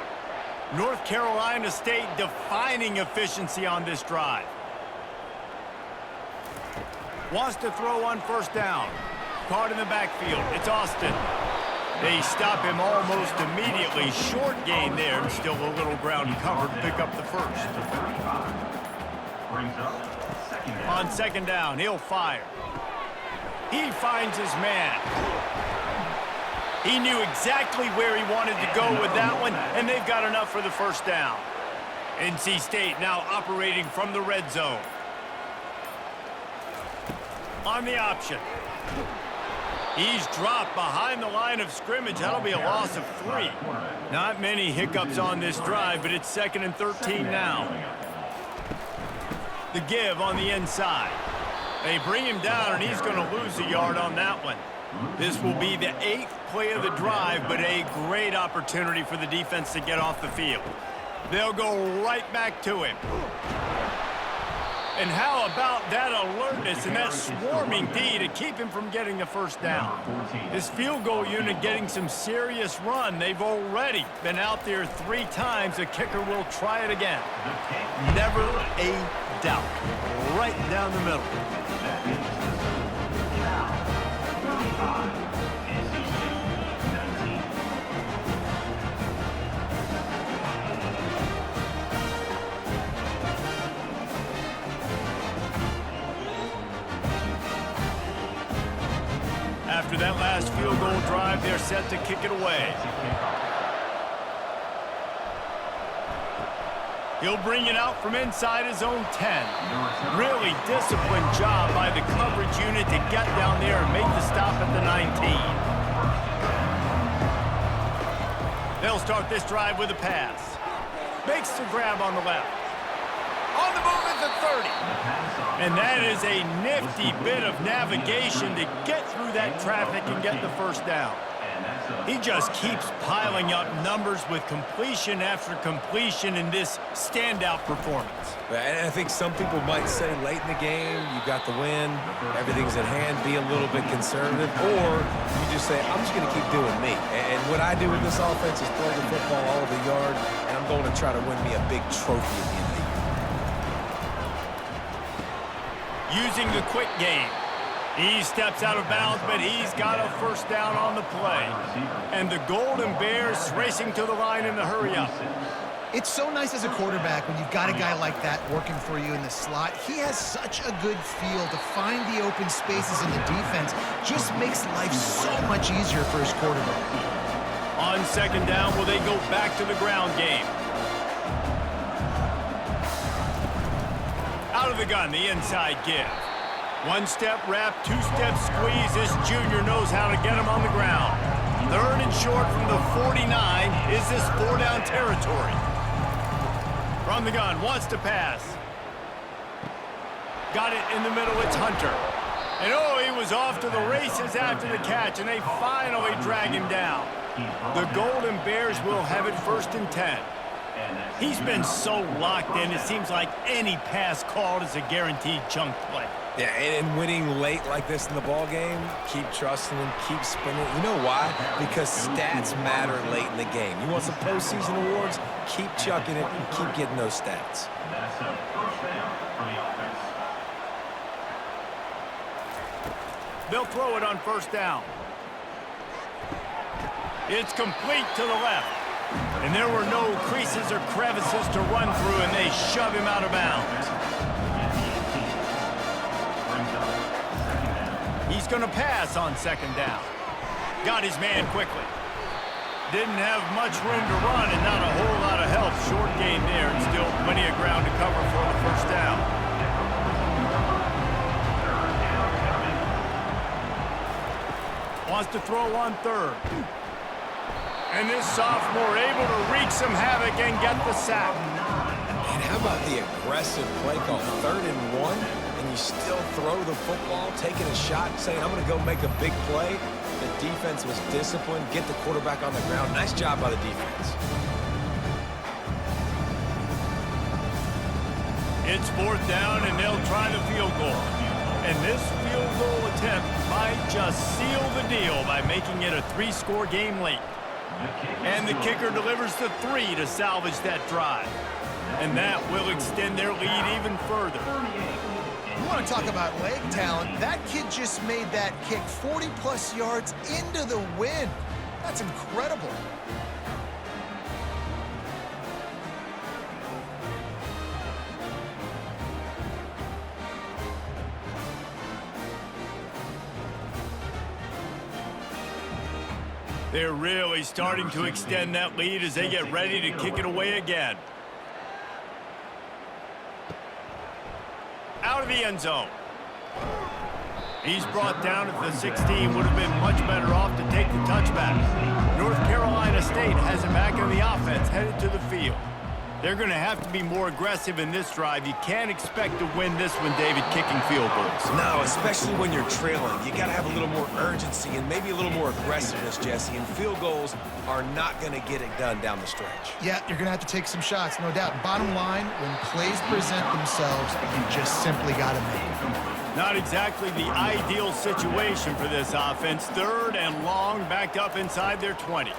North Carolina State defining efficiency on this drive. Wants to throw on first down. Caught in the backfield. It's Austin. They stop him almost immediately. Short gain there, and still a little ground covered. Pick up the first. Brings up second down. On 2nd down, he'll fire. He finds his man. He knew exactly where he wanted to go with that one, and they've got enough for the 1st down. NC State now operating from the red zone. On the option. He's dropped behind the line of scrimmage. That'll be a loss of 3. Not many hiccups on this drive, but it's 2nd and 13 now. The give on the inside. They bring him down, and he's going to lose a yard on that one. This will be the 8th play of the drive, but a great opportunity for the defense to get off the field. They'll go right back to him. And how about that alertness and that swarming D to keep him from getting the 1st down? This field goal unit getting some serious run. They've already been out there 3 times. The kicker will try it again. Never a doubt. Right down the middle. After that last field goal drive, they're set to kick it away. He'll bring it out from inside his own 10. Really disciplined job by the coverage unit to get down there and make the stop at the 19. They'll start this drive with a pass. Makes the grab on the left. On the move at the 30. And that is a nifty bit of navigation to get through that traffic and get the 1st down. He just keeps piling up numbers with completion after completion in this standout performance. And I think some people might say late in the game, you got the win, everything's at hand, be a little bit conservative, or you just say, I'm just going to keep doing me. And what I do with this offense is throw the football all over the yard, and I'm going to try to win me a big trophy at the end of the year. Using the quick game. He steps out of bounds, but he's got a 1st down on the play. And the Golden Bears racing to the line in the hurry-up. It's so nice as a quarterback when you've got a guy like that working for you in the slot. He has such a good feel to find the open spaces in the defense. Just makes life so much easier for his quarterback. On 2nd down, will they go back to the ground game? Out of the gun, the inside give. 1-step wrap, 2-step squeeze. This junior knows how to get him on the ground. 3rd and short from the 49. Is this 4-down territory? From the gun, wants to pass. Got it in the middle, it's Hunter. And oh, he was off to the races after the catch, and they finally drag him down. The Golden Bears will have it 1st and 10. He's been so locked in, it seems like any pass called is a guaranteed chunk play. Yeah, and winning late like this in the ball game, keep trusting him, keep spinning. You know why? Because stats matter late in the game. You want some postseason awards? Keep chucking it and keep getting those stats. That's a first down for the offense. They'll throw it on first down. It's complete to the left. And there were no creases or crevices to run through, and they shove him out of bounds. He's going to pass on second down. Got his man quickly. Didn't have much room to run and not a whole lot of help. Short gain there and still plenty of ground to cover for the first down. Wants to throw on third. And this sophomore able to wreak some havoc and get the sack. And how about the aggressive play call? 3rd and 1, and you still throw the football, taking a shot, saying, I'm going to go make a big play. The defense was disciplined, get the quarterback on the ground. Nice job by the defense. It's 4th down, and they'll try the field goal. And this field goal attempt might just seal the deal by making it a 3-score game late. And the kicker delivers the 3 to salvage that drive. And that will extend their lead even further. You want to talk about leg talent? That kid just made that kick 40-plus yards into the wind. That's incredible. They're really starting to extend that lead as they get ready to kick it away again. Out of the end zone. He's brought down at the 16. Would have been much better off to take the touchback. North Carolina State has him back in the offense, headed to the field. They're going to have to be more aggressive in this drive. You can't expect to win this one, David, kicking field goals. No, especially when you're trailing. You got to have a little more urgency and maybe a little more aggressiveness, Jesse. And field goals are not going to get it done down the stretch. Yeah, you're going to have to take some shots, no doubt. Bottom line, when plays present themselves, you just simply got to make them. Not exactly the ideal situation for this offense. 3rd and long, backed up inside their 20.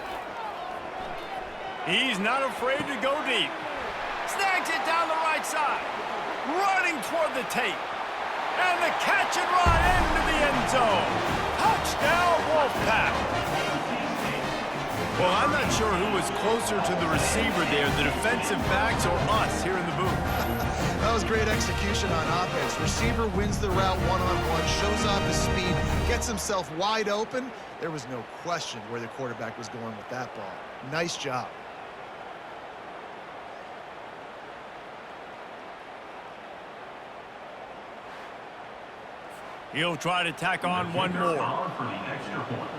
He's not afraid to go deep. Snags it down the right side. Running toward the tape. And the catch and run into the end zone. Touchdown, Wolfpack. Well, I'm not sure who was closer to the receiver there, the defensive backs or us here in the booth. That was great execution on offense. Receiver wins the route one-on-one, shows off his speed, gets himself wide open. There was no question where the quarterback was going with that ball. Nice job. He'll try to tack on one more. For the extra point.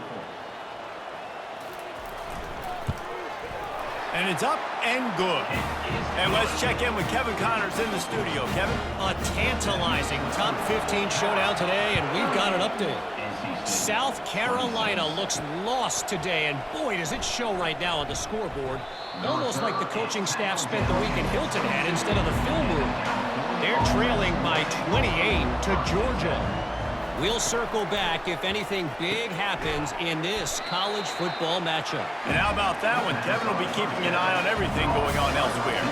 And it's up and good. And let's check in with Kevin Connors in the studio. Kevin? A tantalizing top 15 showdown today, and we've got an update. South Carolina looks lost today, and boy, does it show right now on the scoreboard. Almost like the coaching staff spent the week in Hilton Head instead of the film room. They're trailing by 28 to Georgia. We'll circle back if anything big happens in this college football matchup. And how about that one? Kevin will be keeping an eye on everything going on elsewhere.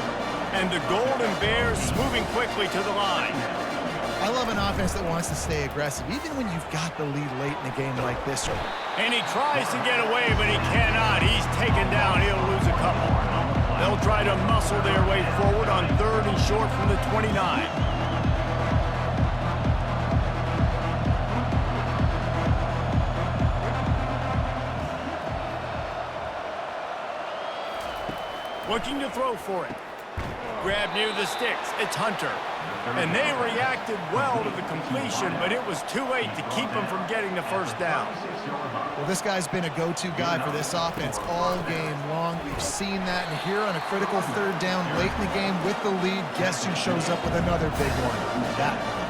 And the Golden Bears moving quickly to the line. I love an offense that wants to stay aggressive, even when you've got the lead late in a game like this one. And he tries to get away, but he cannot. He's taken down. He'll lose a couple. They'll try to muscle their way forward on 3rd and short from the 29. Looking to throw for it. Grab near the sticks. It's Hunter. And they reacted well to the completion, but it was too late to keep them from getting the first down. Well, this guy's been a go-to guy for this offense all game long. We've seen that, and here on a critical 3rd down late in the game with the lead, guess who shows up with another big one? That one.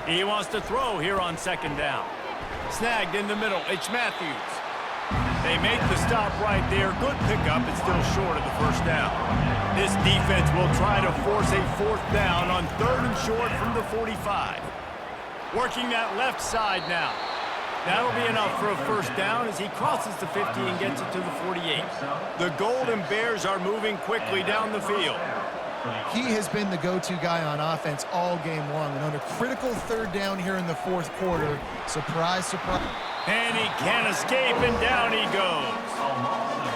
He wants to throw here on 2nd down. Snagged in the middle. It's Matthews. They make the stop right there. Good pickup. It's still short of the first down. This defense will try to force a fourth down on 3rd and short from the 45. Working that left side now. That'll be enough for a first down as he crosses the 50 and gets it to the 48. The Golden Bears are moving quickly down the field. He has been the go-to guy on offense all game long. And under critical 3rd down here in the 4th quarter, surprise, surprise. And he can't escape, and down he goes.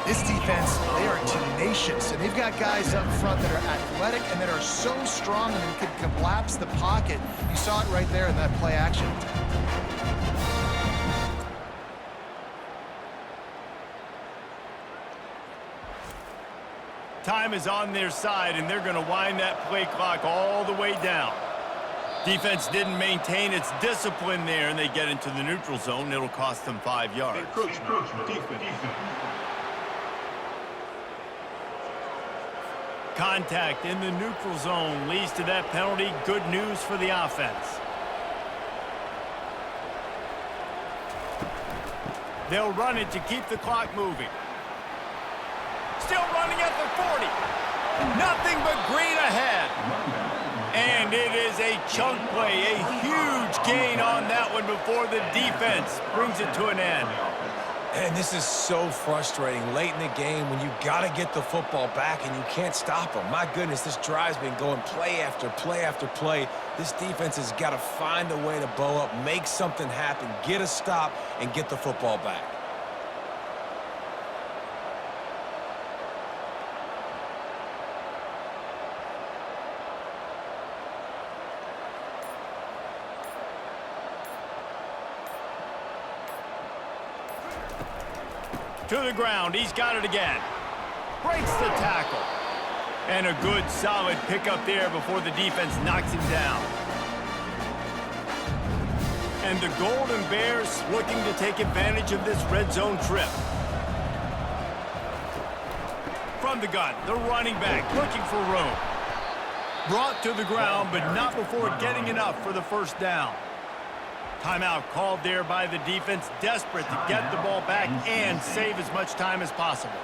This defense, they are tenacious, and they've got guys up front that are athletic and that are so strong and can collapse the pocket. You saw it right there in that play action. Time is on their side, and they're going to wind that play clock all the way down. Defense didn't maintain its discipline there, and they get into the neutral zone. It'll cost them 5 yards. Contact in the neutral zone leads to that penalty. Good news for the offense. They'll run it to keep the clock moving. Still running at the 40. Nothing but green ahead. And it is a chunk play, a huge gain on that one before the defense brings it to an end. And this is so frustrating late in the game when you got to get the football back and you can't stop them. My goodness, this drive's been going play after play after play. This defense has got to find a way to bow up, make something happen, get a stop, and get the football back. To the ground, he's got it again. Breaks the tackle. And a good, solid pickup there before the defense knocks him down. And the Golden Bears looking to take advantage of this red zone trip. From the gun, the running back looking for room. Brought to the ground, but not before getting enough for the first down. Timeout called there by the defense, desperate to get the ball back and save as much time as possible.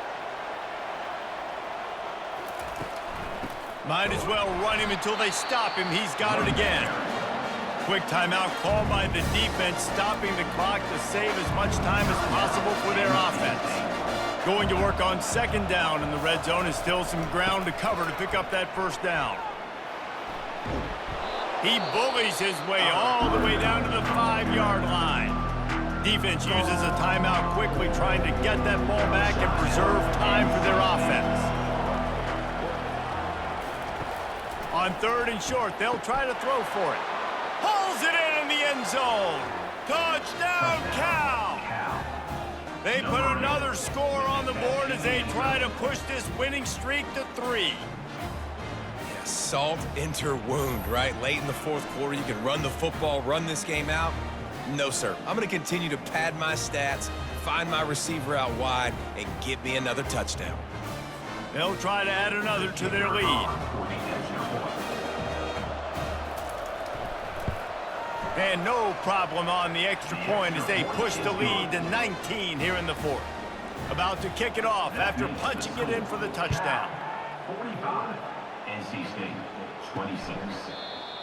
Might as well run him until they stop him. He's got it again. Quick timeout called by the defense, stopping the clock to save as much time as possible for their offense. Going to work on 2nd down in the red zone is still some ground to cover to pick up that first down. He bullies his way all the way down to the 5-yard line. Defense uses a timeout quickly, trying to get that ball back and preserve time for their offense. On 3rd and short, they'll try to throw for it. Pulls it in the end zone. Touchdown, Cal! They put another score on the board as they try to push this winning streak to 3. Salt into wound, right? Late in the 4th quarter, you can run the football, run this game out. No, sir. I'm going to continue to pad my stats, find my receiver out wide, and get me another touchdown. They'll try to add another to their lead. And no problem on the extra point as they push the lead to 19 here in the 4th. About to kick it off after punching it in for the touchdown. 45. NC State, 26.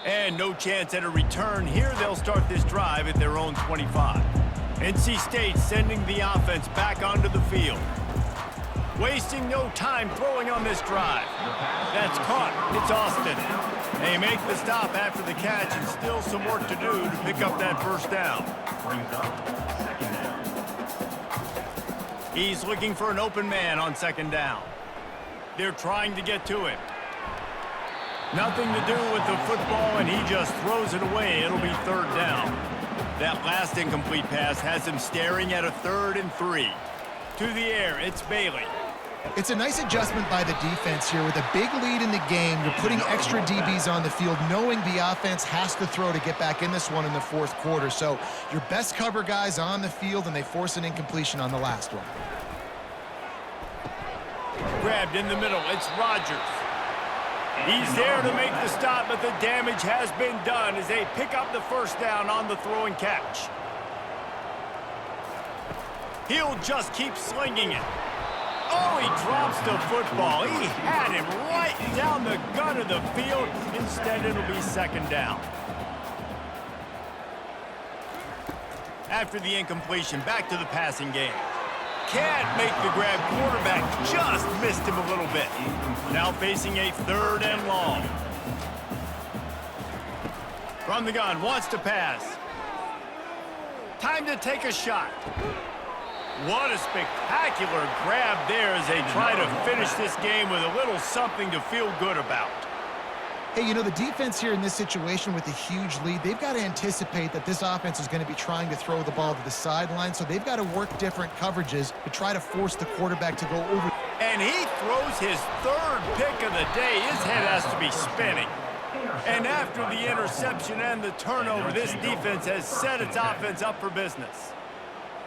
And no chance at a return here. They'll start this drive at their own 25. NC State sending the offense back onto the field. Wasting no time throwing on this drive. That's caught. It's Austin. They make the stop after the catch, and still some work to do to pick up that first down. Brings up 2nd down. He's looking for an open man on 2nd down. They're trying to get to him. Nothing to do with the football, and he just throws it away. It'll be 3rd down. That last incomplete pass has him staring at a 3rd and 3. To the air, it's Bailey. It's a nice adjustment by the defense here. With a big lead in the game, you're putting extra DBs on the field, knowing the offense has to throw to get back in this one in the 4th quarter. So your best cover guys on the field, and they force an incompletion on the last one. Grabbed in the middle, it's Rodgers. He's there to make the stop, but the damage has been done as they pick up the first down on the throw and catch. He'll just keep slinging it. Oh, he drops the football. He had him right down the gut of the field. Instead, it'll be second down. After the incompletion, back to the passing game. Can't make the grab. Quarterback just missed him a little bit. Now facing a 3rd and long. From the gun, wants to pass. Time to take a shot. What a spectacular grab there as they try to finish this game with a little something to feel good about. Hey, you know, the defense here in this situation with a huge lead, they've got to anticipate that this offense is going to be trying to throw the ball to the sideline, so they've got to work different coverages to try to force the quarterback to go over. And he throws his 3rd pick of the day. His head has to be spinning. And after the interception and the turnover, this defense has set its offense up for business.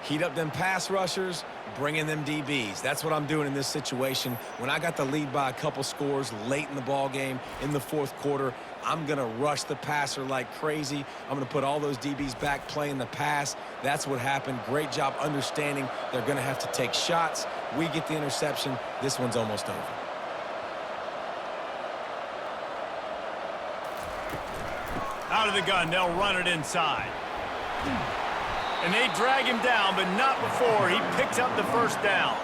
Heat up them pass rushers, bring in them DBs. That's what I'm doing in this situation. When I got the lead by a couple scores late in the ball game, in the 4th quarter, I'm going to rush the passer like crazy. I'm going to put all those DBs back playing the pass. That's what happened. Great job understanding they're going to have to take shots. We get the interception. This one's almost over. Out of the gun, they'll run it inside. And they drag him down, but not before he picks up the 1st down.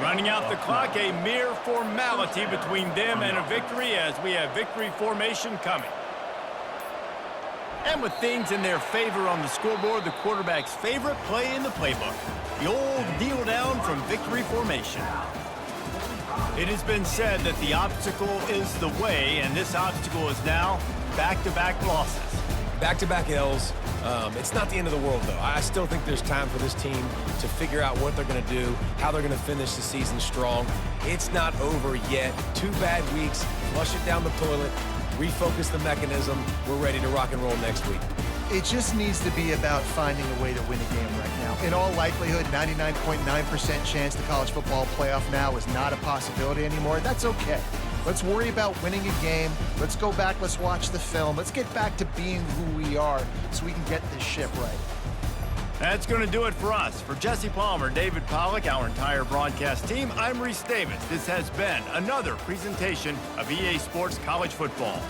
Running out the clock, a mere formality between them and a victory as we have victory formation coming. And with things in their favor on the scoreboard, the quarterback's favorite play in the playbook, the old kneel down from victory formation. It has been said that the obstacle is the way, and this obstacle is now back-to-back losses. Back-to-back L's. It's not the end of the world, though. I still think there's time for this team to figure out what they're going to do, how they're going to finish the season strong. It's not over yet. 2 bad weeks. Flush it down the toilet. Refocus the mechanism. We're ready to rock and roll next week. It just needs to be about finding a way to win a game right now. In all likelihood, 99.9% chance the college football playoff now is not a possibility anymore. That's okay. Let's worry about winning a game. Let's go back. Let's watch the film. Let's get back to being who we are so we can get this ship right. That's going to do it for us. For Jesse Palmer, David Pollack, our entire broadcast team, I'm Reese Davis. This has been another presentation of EA Sports College Football.